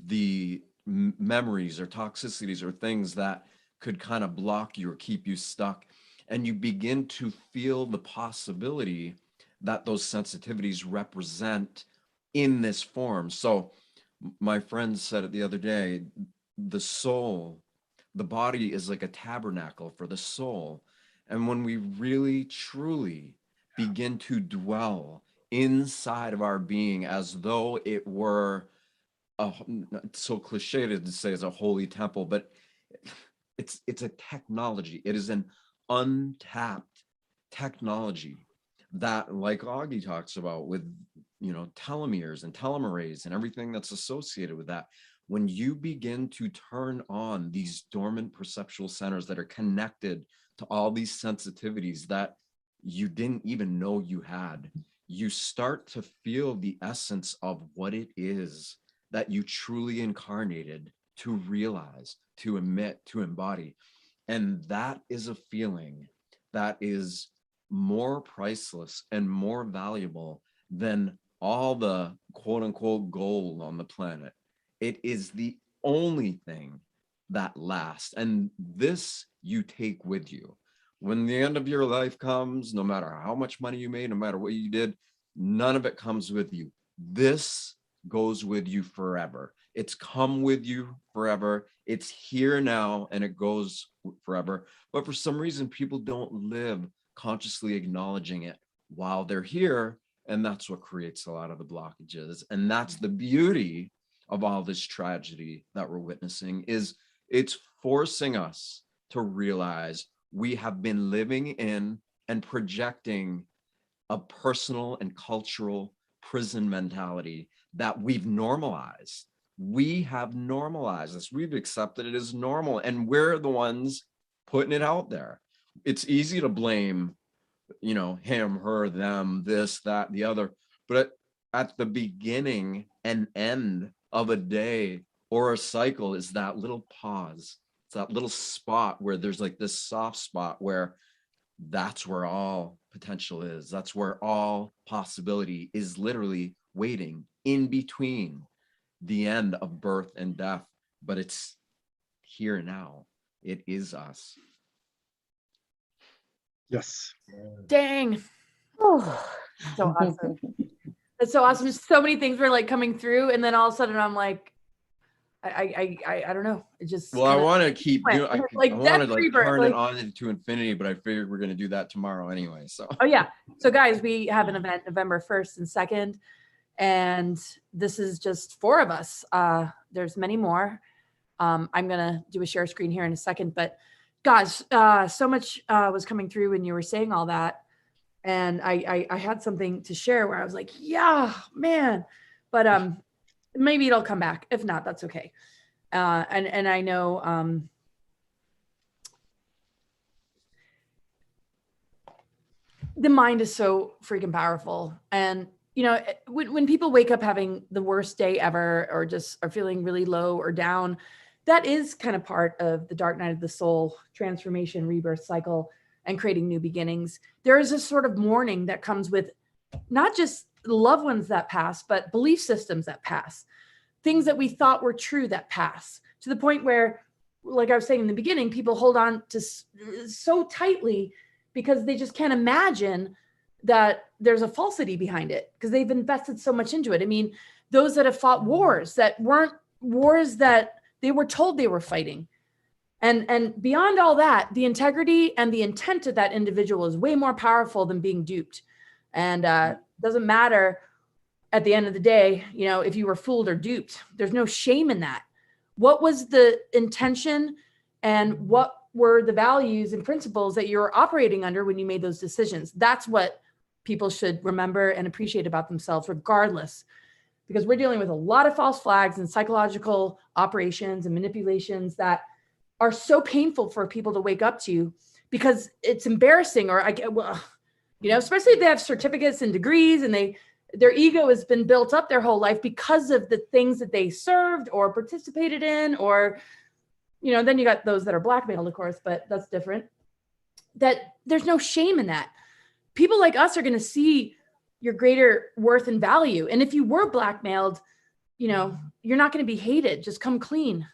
the memories or toxicities or things that could kind of block you or keep you stuck. And you begin to feel the possibility that those sensitivities represent in this form. So my friend said it the other day, the soul, the body is like a tabernacle for the soul. And when we really, truly begin to dwell inside of our being as though it were it's so cliche to say it's a holy temple, but it's a technology. It is an untapped technology that, like Augie talks about with, you know, telomeres and telomerase and everything that's associated with that. When you begin to turn on these dormant perceptual centers that are connected to all these sensitivities that you didn't even know you had, you start to feel the essence of what it is that you truly incarnated to realize, to emit, to embody. And that is a feeling that is more priceless and more valuable than all the quote unquote gold on the planet. It is the only thing that lasts. And this you take with you. When the end of your life comes, no matter how much money you made, no matter what you did, none of it comes with you. This goes with you forever. It's come with you forever. It's here now and it goes forever. But for some reason, people don't live consciously acknowledging it while they're here. And that's what creates a lot of the blockages. And that's the beauty of all this tragedy that we're witnessing, is It's forcing us to realize we have been living in and projecting a personal and cultural prison mentality that we've normalized. We have normalized this. We've accepted it as normal, and we're the ones putting it out there. It's easy to blame, you know, him, her, them, this, that, the other. But at the beginning and end of a day or a cycle is that little pause. It's that little spot where there's like this soft spot where that's where all potential is. That's where all possibility is literally waiting in between the end of birth and death. But it's here now. It is us. Yes. Dang. Oh. So awesome. That's so awesome. So many things were like coming through, and then all of a sudden I'm like, I don't know. It just Well, I want to keep doing. I like want to death like rebirth, turn like- it on into infinity, but I figured we're going to do that tomorrow anyway. So. Oh yeah. So guys, we have an event November 1st and 2nd, and this is just 4 of us. There's many more. I'm gonna do a share screen here in a second, but guys, so much was coming through when you were saying all that. And I had something to share where I was like, yeah, man, but maybe it'll come back. If not, that's okay. And I know the mind is so freaking powerful. And you know, when people wake up having the worst day ever, or just are feeling really low or down, that is kind of part of the dark night of the soul, transformation, rebirth cycle, and creating new beginnings. There is a sort of mourning that comes with not just loved ones that pass, but belief systems that pass, things that we thought were true that pass, to the point where, like I was saying in the beginning, people hold on to so tightly because they just can't imagine that there's a falsity behind it, because they've invested so much into it. I mean, those that have fought wars that weren't wars that they were told they were fighting. And beyond all that, the integrity and the intent of that individual is way more powerful than being duped. And doesn't matter at the end of the day, you know, if you were fooled or duped, there's no shame in that. What was the intention, and what were the values and principles that you were operating under when you made those decisions? That's what people should remember and appreciate about themselves, regardless, because we're dealing with a lot of false flags and psychological operations and manipulations that are so painful for people to wake up to, because it's embarrassing, or you know, especially if they have certificates and degrees and their ego has been built up their whole life because of the things that they served or participated in, or, you know, then you got those that are blackmailed, of course, but that's different. That there's no shame in that. People like us are going to see your greater worth and value. And if you were blackmailed, you know, you're not going to be hated. Just come clean.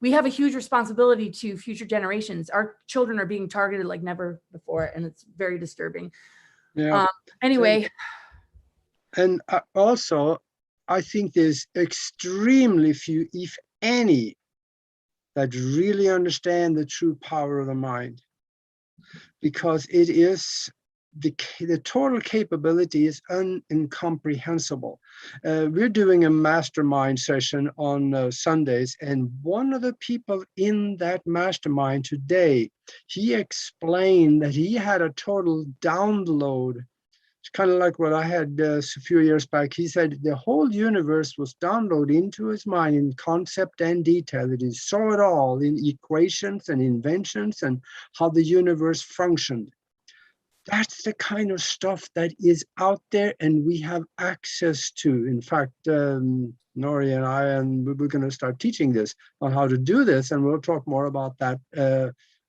We have a huge responsibility to future generations. Our children are being targeted like never before, and it's very disturbing. Yeah. Anyway. And also, I think there's extremely few, if any, that really understand the true power of the mind, because it is the total capability is incomprehensible. We're doing a mastermind session on Sundays, and one of the people in that mastermind today, he explained that he had a total download. It's kind of like what I had a few years back. He said the whole universe was downloaded into his mind in concept and detail. That he saw it all in equations and inventions and how the universe functioned. That's the kind of stuff that is out there and we have access to. In fact, Nori and I, and we're going to start teaching this on how to do this, and we'll talk more about that.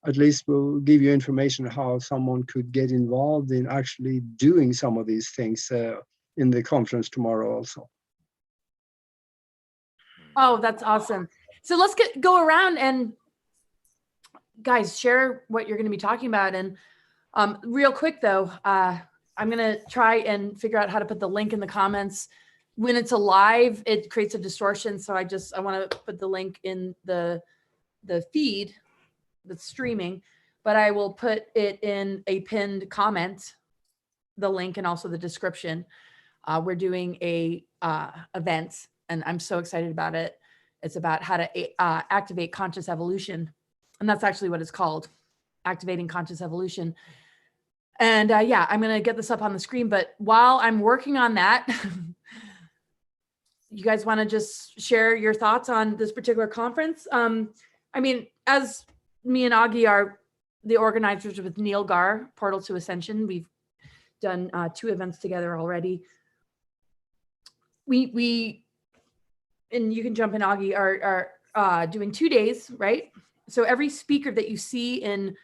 At least we'll give you information how someone could get involved in actually doing some of these things in the conference tomorrow also. Oh, that's awesome. So let's go around and guys, share what you're going to be talking about. And real quick though, I'm going to try and figure out how to put the link in the comments. When it's alive, it creates a distortion. So I want to put the link in the feed that's streaming, but I will put it in a pinned comment, the link, and also the description. We're doing a event, and I'm so excited about it. It's about how to activate conscious evolution. And that's actually what it's called, Activating Conscious Evolution. And yeah, I'm going to get this up on the screen, but while I'm working on that, you guys want to just share your thoughts on this particular conference? I mean, as me and Augie are the organizers with Neil Gar, Portal to Ascension, we've done 2 events together already. We and you can jump in, Augie, are doing 2 days, right? So every speaker that you see in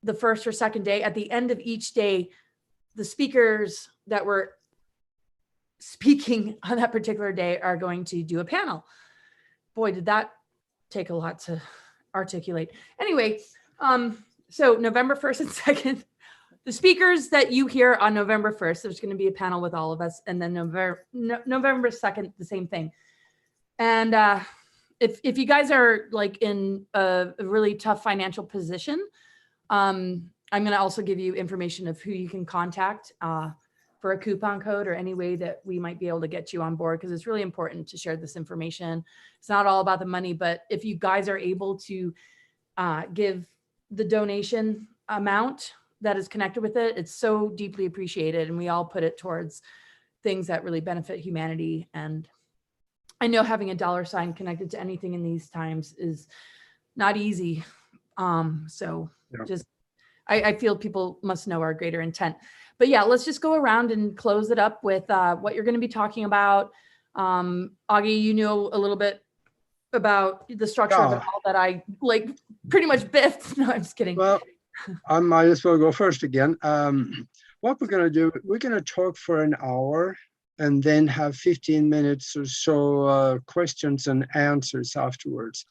the first or second day, at the end of each day, the speakers that were speaking on that particular day are going to do a panel. Boy, did that take a lot to articulate. Anyway, so November 1st and 2nd, the speakers that you hear on November 1st, there's going to be a panel with all of us. And then November 2nd, the same thing. And if you guys are like in a really tough financial position, I'm going to also give you information of who you can contact for a coupon code or any way that we might be able to get you on board, because it's really important to share this information. It's not all about the money, but if you guys are able to give the donation amount that is connected with it, it's so deeply appreciated. And we all put it towards things that really benefit humanity. And I know having a $ connected to anything in these times is not easy. So yeah. Just, I feel people must know our greater intent. But yeah, let's just go around and close it up with what you're going to be talking about. Augie, you know a little bit about the structure of it all that I like pretty much biffed. No, I'm just kidding. Well, I might as well go first again. What we're going to do, we're going to talk for an hour and then have 15 minutes or so questions and answers afterwards.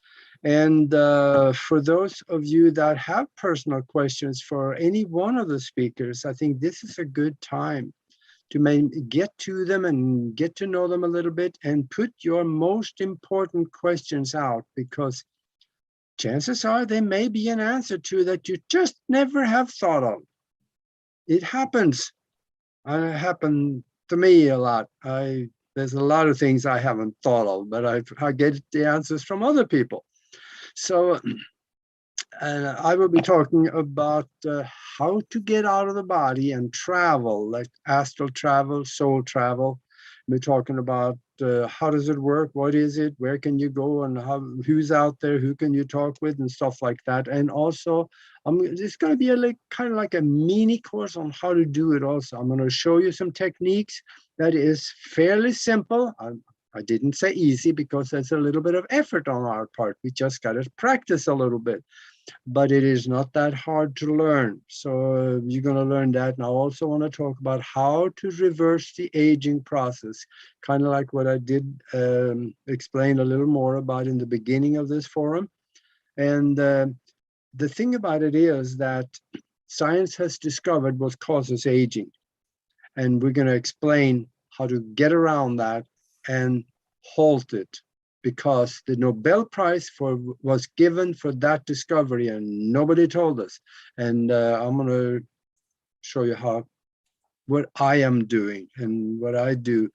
And for those of you that have personal questions for any one of the speakers, I think this is a good time to get to them and get to know them a little bit and put your most important questions out, because chances are there may be an answer to that you just never have thought of. It happens. And it happened to me a lot. There's a lot of things I haven't thought of, but I get the answers from other people. So I will be talking about how to get out of the body and travel, like astral travel, soul travel. We're talking about how does it work, what is it, where can you go, and who's out there, who can you talk with, and stuff like that. And also, it's going to be kind of like a mini course on how to do it also. I'm going to show you some techniques that is fairly simple. I didn't say easy because there's a little bit of effort on our part. We just got to practice a little bit. But it is not that hard to learn. So you're going to learn that. And I also want to talk about how to reverse the aging process, kind of like what I did explain a little more about in the beginning of this forum. And the thing about it is that science has discovered what causes aging. And we're going to explain how to get around that and halt it, because the Nobel Prize was given for that discovery and nobody told us. And I'm going to show you what I am doing and what I do.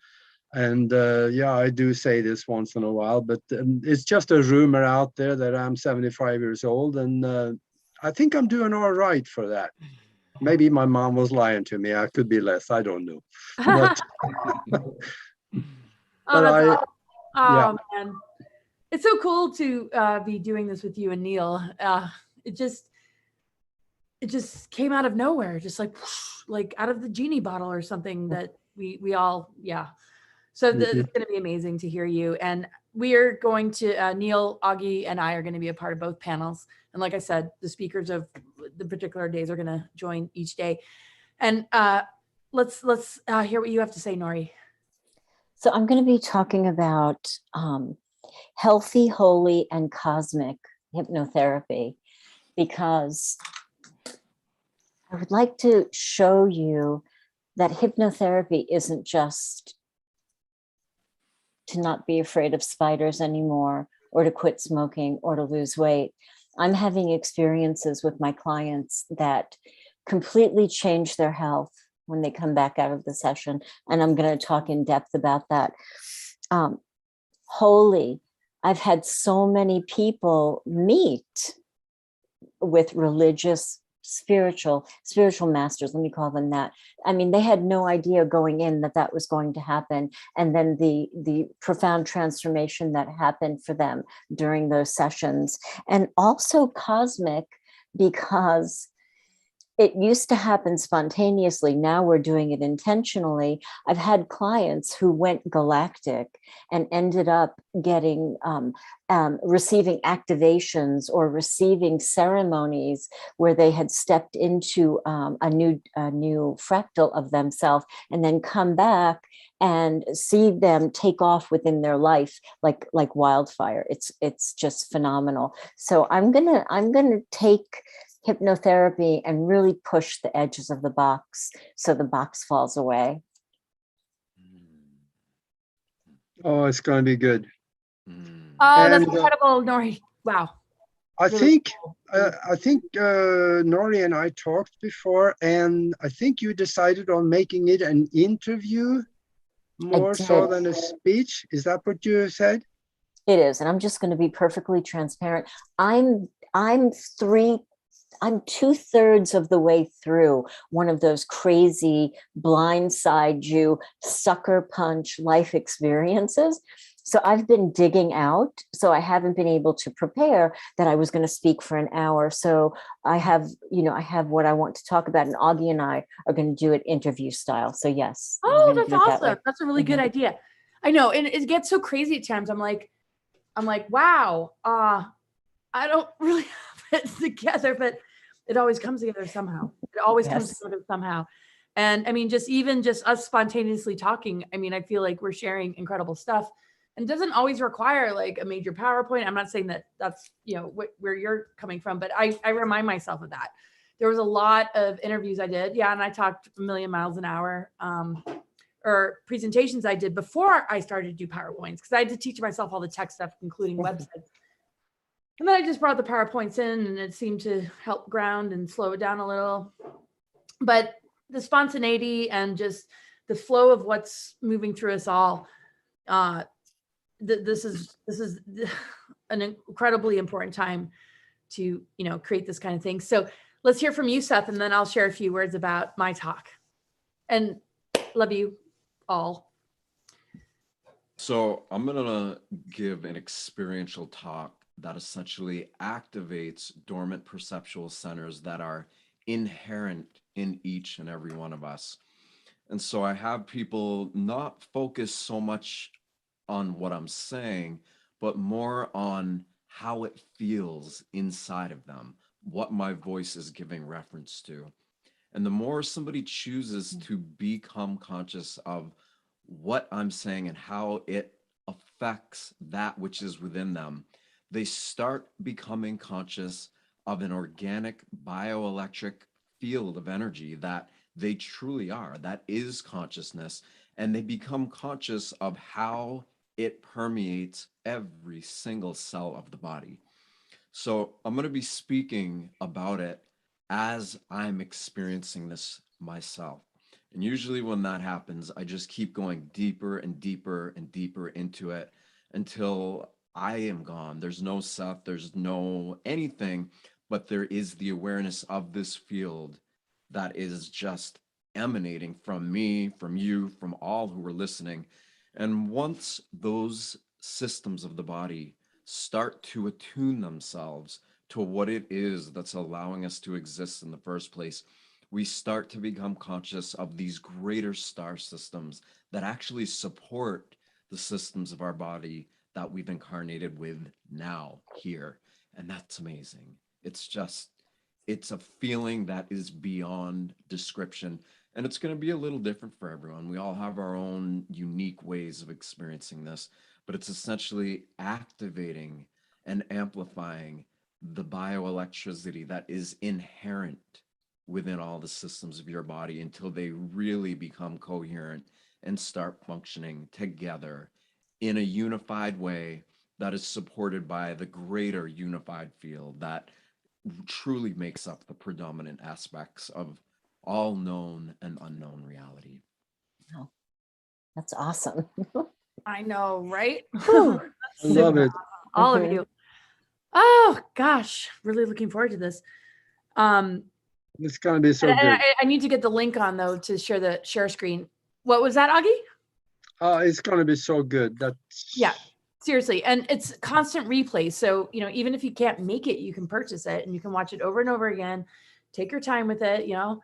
And yeah, I do say this once in a while, but it's just a rumor out there that I'm 75 years old, and I think I'm doing all right for that. Maybe my mom was lying to me. I could be less. I don't know. But, oh man, it's so cool to be doing this with you and Neil. It just came out of nowhere, just like out of the genie bottle or something that we all, yeah. So it's going to be amazing to hear you. And we are going to, Neil, Augie, and I are going to be a part of both panels. And like I said, the speakers of the particular days are going to join each day. And let's hear what you have to say, Nori. So I'm going to be talking about healthy, holy, and cosmic hypnotherapy, because I would like to show you that hypnotherapy isn't just to not be afraid of spiders anymore, or to quit smoking, or to lose weight. I'm having experiences with my clients that completely change their health when they come back out of the session. And I'm going to talk in depth about that. Holy, I've had so many people meet with religious, spiritual masters, let me call them that. I mean, they had no idea going in that that was going to happen. And then the profound transformation that happened for them during those sessions. And also cosmic, because it used to happen spontaneously. Now we're doing it intentionally. I've had clients who went galactic and ended up getting, receiving activations or receiving ceremonies where they had stepped into a new fractal of themselves, and then come back and see them take off within their life like wildfire. It's just phenomenal. So I'm gonna take hypnotherapy and really push the edges of the box so the box falls away. Oh, it's going to be good. Oh, that's And, incredible, Nori. Wow. I Really think cool. Nori and I talked before, and I think you decided on making it an interview more so did. than a speech. Is that what you said? It is, and I'm just going to be perfectly transparent. I'm 2/3 of the way through one of those crazy blindside you sucker punch life experiences. So I've been digging out. So I haven't been able to prepare that I was going to speak for an hour. So I have what I want to talk about, and Augie and I are going to do it interview style. So yes. Oh, that's awesome. That's a really good idea. I know. And it gets so crazy at times. I'm like, wow, I don't really have it together, but it always comes together somehow. It always comes together somehow. And I mean, just us spontaneously talking, I mean, I feel like we're sharing incredible stuff, and it doesn't always require like a major PowerPoint. I'm not saying that that's, where you're coming from, but I remind myself of that. There was a lot of interviews I did. Yeah. And I talked a million miles an hour, or presentations I did before I started to do PowerPoints, because I had to teach myself all the tech stuff, including websites. And then I just brought the PowerPoints in, and it seemed to help ground and slow it down a little. But the spontaneity and just the flow of what's moving through us all, this is an incredibly important time to, create this kind of thing. So let's hear from you, Seth, and then I'll share a few words about my talk. And love you all. So I'm gonna give an experiential talk that essentially activates dormant perceptual centers that are inherent in each and every one of us. And so I have people not focus so much on what I'm saying, but more on how it feels inside of them, what my voice is giving reference to. And the more somebody chooses to become conscious of what I'm saying and how it affects that which is within them, they start becoming conscious of an organic bioelectric field of energy that they truly are, that is consciousness, and they become conscious of how it permeates every single cell of the body. So I'm going to be speaking about it as I'm experiencing this myself. And usually when that happens, I just keep going deeper and deeper and deeper into it until I am gone. There's no Seth, there's no anything, but there is the awareness of this field that is just emanating from me, from you, from all who are listening. And once those systems of the body start to attune themselves to what it is that's allowing us to exist in the first place, we start to become conscious of these greater star systems that actually support the systems of our body that we've incarnated with now here. And that's amazing. It's a feeling that is beyond description. And it's going to be a little different for everyone. We all have our own unique ways of experiencing this, but it's essentially activating and amplifying the bioelectricity that is inherent within all the systems of your body until they really become coherent and start functioning together in a unified way that is supported by the greater unified field that truly makes up the predominant aspects of all known and unknown reality. Wow. That's awesome. I know, right? I love it. all of you. Oh gosh, really looking forward to this. It's going to be so good. I need to get the link on though to share screen. What was that, Augie? It's going to be so good. Yeah, seriously. And it's constant replay. So, you know, even if you can't make it, you can purchase it and you can watch it over and over again. Take your time with it, you know,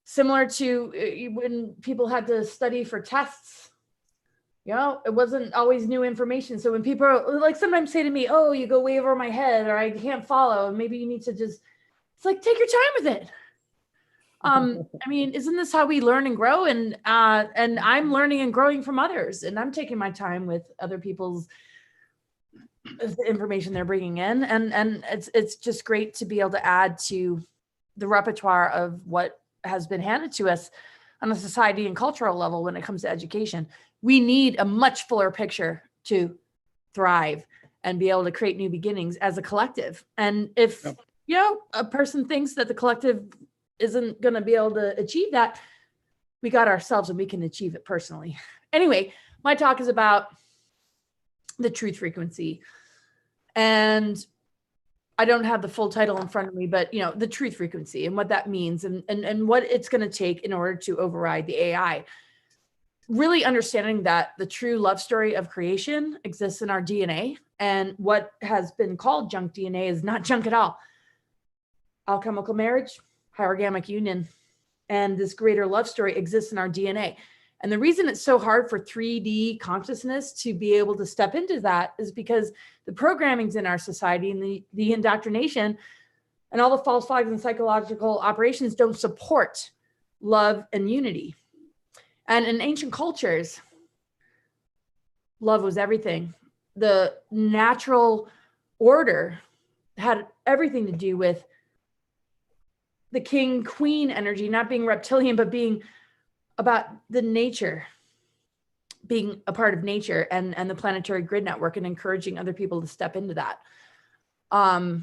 similar to when people had to study for tests. You know, it wasn't always new information. So when people like sometimes say to me, oh, you go way over my head or I can't follow, maybe you need to just, it's like, take your time with it. I mean, isn't this how we learn and grow? And I'm learning and growing from others, and I'm taking my time with other people's information they're bringing in. And it's just great to be able to add to the repertoire of what has been handed to us on a society and cultural level when it comes to education. We need a much fuller picture to thrive and be able to create new beginnings as a collective. And if, you know, a person thinks that the collective isn't going to be able to achieve that, we got ourselves and we can achieve it personally. Anyway, my talk is about the truth frequency. And I don't have the full title in front of me, but, you know, the truth frequency and what that means and what it's going to take in order to override the AI. Really understanding that the true love story of creation exists in our DNA, and what has been called junk DNA is not junk at all. Alchemical marriage, hierogamic union, and this greater love story exists in our DNA. And the reason it's so hard for 3D consciousness to be able to step into that is because the programming's in our society and the indoctrination and all the false flags and psychological operations don't support love and unity. And in ancient cultures, love was everything. The natural order had everything to do with the king queen energy, not being reptilian, but being about the nature, being a part of nature and the planetary grid network, and encouraging other people to step into that.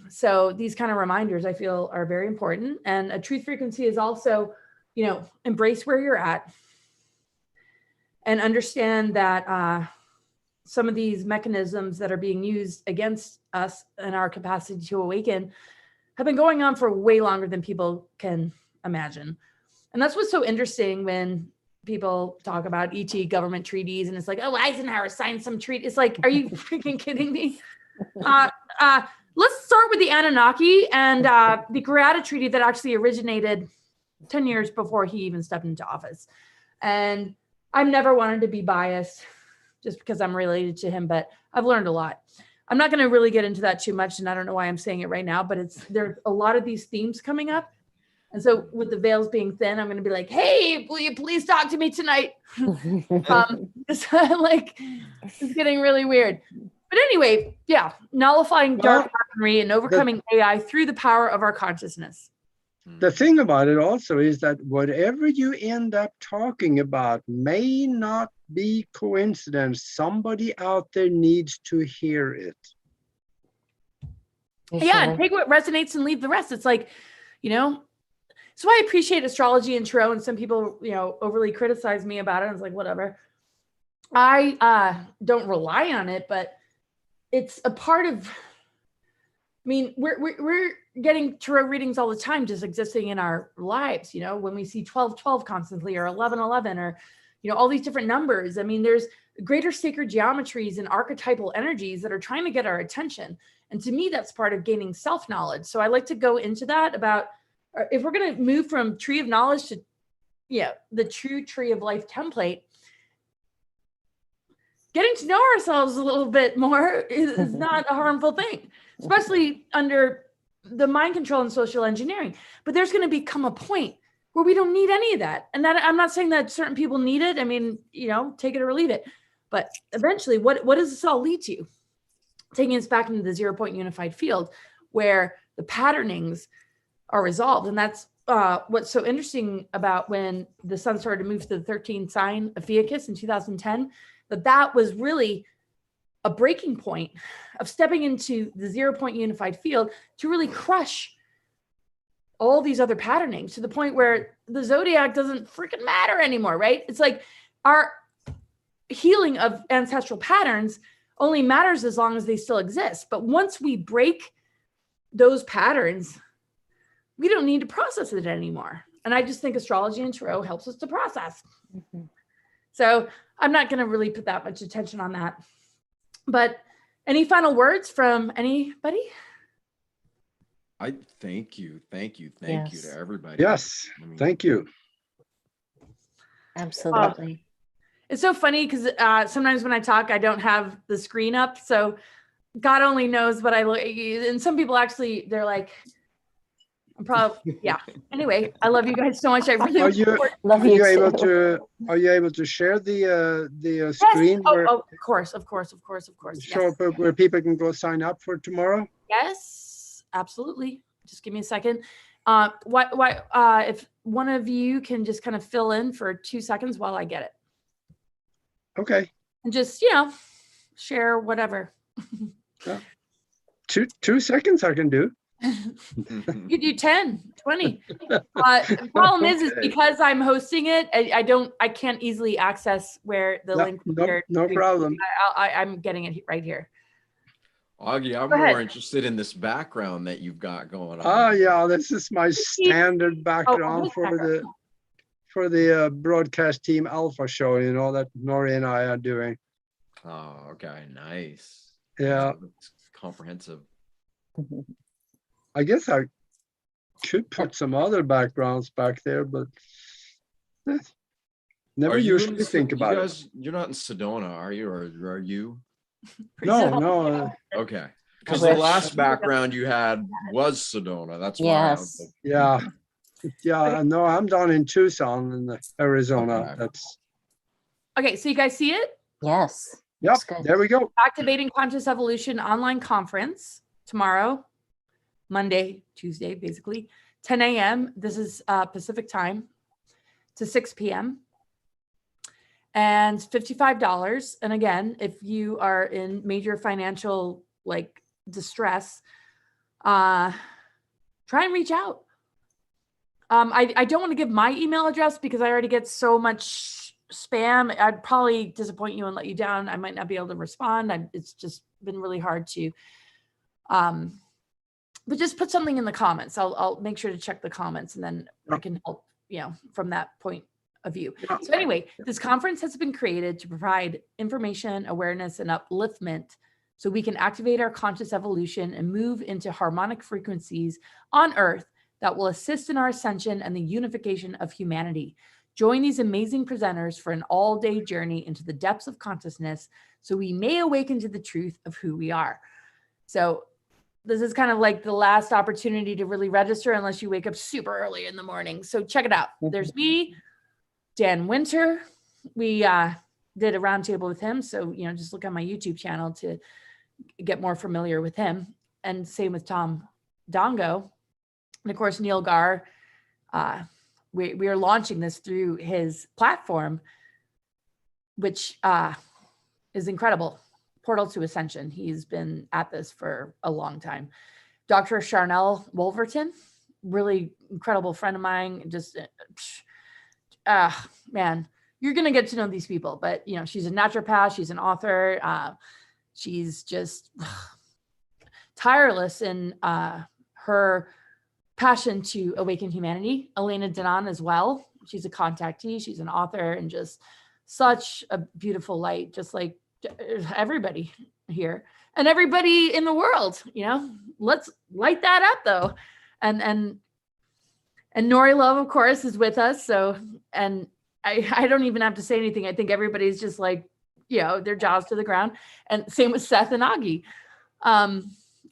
So these kind of reminders I feel are very important. And a truth frequency is also, you know, embrace where you're at and understand that some of these mechanisms that are being used against us and our capacity to awaken have been going on for way longer than people can imagine. And that's what's so interesting when people talk about ET government treaties and it's like, oh, Eisenhower signed some treaty. It's like, are you freaking kidding me? Let's start with the Anunnaki and the Great Treaty that actually originated 10 years before he even stepped into office. And I've never wanted to be biased just because I'm related to him, but I've learned a lot. I'm not going to really get into that too much, and I don't know why I'm saying it right now, but there's a lot of these themes coming up. And so with the veils being thin, I'm going to be like, hey, will you please talk to me tonight? It's like, it's getting really weird. But anyway, yeah, nullifying dark weaponry and overcoming AI through the power of our consciousness. The thing about it also is that whatever you end up talking about may not be coincidence. Somebody out there needs to hear it. Yeah, and take what resonates and leave the rest. It's like, you know, so I appreciate astrology and tarot, and some people, you know, overly criticize me about it. It's like, whatever. I don't rely on it, but it's a part of, I mean, we're getting tarot readings all the time, just existing in our lives. You know, when we see 12-12 constantly, or 11-11, or, you know, all these different numbers. I mean, there's greater sacred geometries and archetypal energies that are trying to get our attention. And to me, that's part of gaining self-knowledge. So I like to go into that about, if we're going to move from tree of knowledge to, yeah, the true tree of life template, getting to know ourselves a little bit more is not a harmful thing, especially under the mind control and social engineering. But there's going to become a point where we don't need any of that. And that, I'm not saying that certain people need it. I mean, you know, take it or leave it. But eventually, what does this all lead to? Taking us back into the 0-point unified field where the patternings are resolved. And that's what's so interesting about when the sun started to move to the 13th sign of 𝗑𝗂𝗃 in 2010, that was really a breaking point of stepping into the 0-point unified field to really crush all these other patternings to the point where the zodiac doesn't freaking matter anymore, right? It's like our healing of ancestral patterns only matters as long as they still exist. But once we break those patterns, we don't need to process it anymore. And I just think astrology and tarot helps us to process. Mhm. So I'm not going to really put that much attention on that. But any final words from anybody? I thank you Yes. to everybody. Yes, I mean, thank you. Absolutely. It's so funny because sometimes when I talk, I don't have the screen up. So God only knows what I look. And some people actually, they're like, I'm probably, yeah. Anyway, I love you guys so much. I really Are you Love are you you able too. to able to share the Yes. screen Oh, where of course. show Yes. up where people can go sign up for tomorrow? Yes, absolutely. Just give me a second. If one of you can just kind of fill in for 2 seconds while I get it, Okay. and just, share whatever. Yeah. 2 seconds I can do. You do 10, 20. The problem is Okay. because I'm hosting it, I can't easily access where the Yeah, link. no problem. I'm getting it right here. Augie, I'm Go ahead. more interested in this background that you've got going on. Oh yeah, this is my standard background this for the broadcast team Alpha show, that Nori and I are doing. Oh, okay, nice. Yeah. It's comprehensive. I guess I could put some other backgrounds back there, but never Are you in usually think about it. You're not in Sedona, are you? Or are you? No. Okay. Because I the wish. last background you had was Sedona. That's why I was Yes. like, Yeah. No, I'm down in Tucson in Arizona. Okay. That's Okay, so you guys see it? Yes. yep. Looks good. There we go. Activating Conscious Evolution online conference tomorrow, Monday, Tuesday, basically, 10 a.m. This is Pacific time to 6 p.m. and $55. And again, if you are in major financial distress, try and reach out. I don't want to give my email address because I already get so much spam. I'd probably disappoint you and let you down. I might not be able to respond. It's just been really hard to, but just put something in the comments. I'll make sure to check the comments and then I can help, from that point of view. So anyway, this conference has been created to provide information, awareness, and upliftment so we can activate our conscious evolution and move into harmonic frequencies on Earth that will assist in our ascension and the unification of humanity. Join these amazing presenters for an all-day journey into the depths of consciousness so we may awaken to the truth of who we are. So this is kind of like the last opportunity to really register unless you wake up super early in the morning. So check it out. There's me, Dan Winter. We did a roundtable with him. So, just look on my YouTube channel to get more familiar with him. And same with Tom Dongo. And of course, Neil Gar. We are launching this through his platform, which is incredible. Portal to Ascension. He's been at this for a long time. Dr. 𝗟𝘂𝗵𝗆, really incredible friend of mine. Just, man, you're going to get to know these people. But, she's a naturopath. She's an author. She's just tireless in her passion to awaken humanity. Elena Danan as well. She's a contactee. She's an author and just such a beautiful light, just like everybody here and everybody in the world. Let's light that up though. And Nori Love, of course, is with us. So, and I don't even have to say anything. I think everybody's just like, their jaws to the ground. And same with Seth and Augie.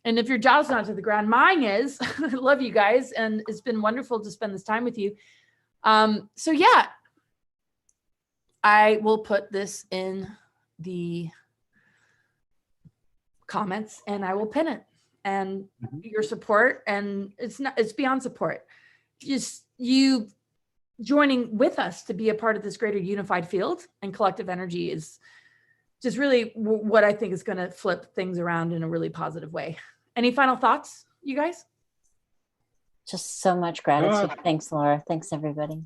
And if your jaw's not to the ground, mine is. I love you guys. And it's been wonderful to spend this time with you. So yeah, I will put this in the comments and I will pin it. And your support, and it's beyond support. Just you joining with us to be a part of this greater unified field and collective energy is just really what I think is going to flip things around in a really positive way. Any final thoughts, you guys? Just so much gratitude. Thanks, Laura. Thanks, everybody.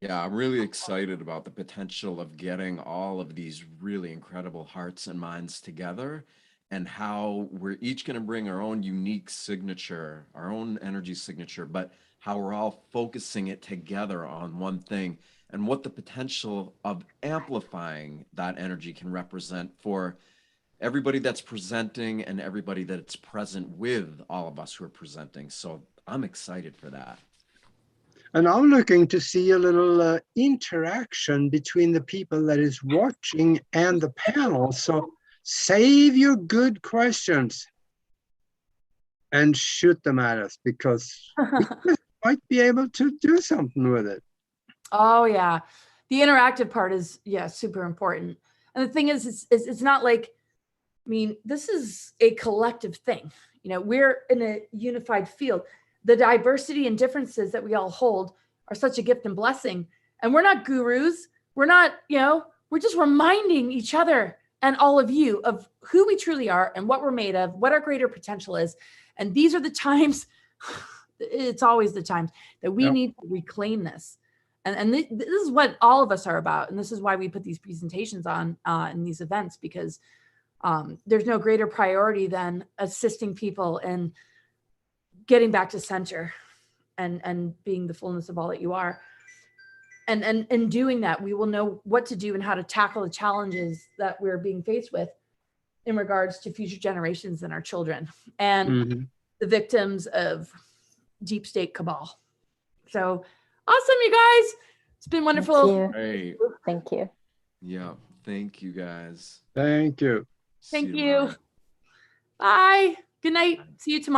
Yeah, I'm really excited about the potential of getting all of these really incredible hearts and minds together, and how we're each going to bring our own unique signature, our own energy signature, but how we're all focusing it together on one thing, and what the potential of amplifying that energy can represent for everybody that's presenting and everybody that's present with all of us who are presenting. So I'm excited for that. And I'm looking to see a little interaction between the people that is watching and the panel. So save your good questions and shoot them at us, because we might be able to do something with it. Oh yeah. The interactive part is, yeah, super important. And the thing is, it's not like, I mean, this is a collective thing. You know, we're in a unified field. The diversity and differences that we all hold are such a gift and blessing. And we're not gurus. We're not, you know, we're just reminding each other and all of you of who we truly are and what we're made of, what our greater potential is. And these are the times, it's always the times that we need to reclaim this. And this is what all of us are about. And this is why we put these presentations on in these events, because there's no greater priority than assisting people in getting back to center and being the fullness of all that you are. And in doing that, we will know what to do and how to tackle the challenges that we're being faced with in regards to future generations and our children and the victims of deep state cabal. So awesome, you guys. It's been wonderful. Hey. Thank you. Yeah. Thank you, guys. Thank you. See Thank you. tomorrow. Bye. Good night. See you tomorrow.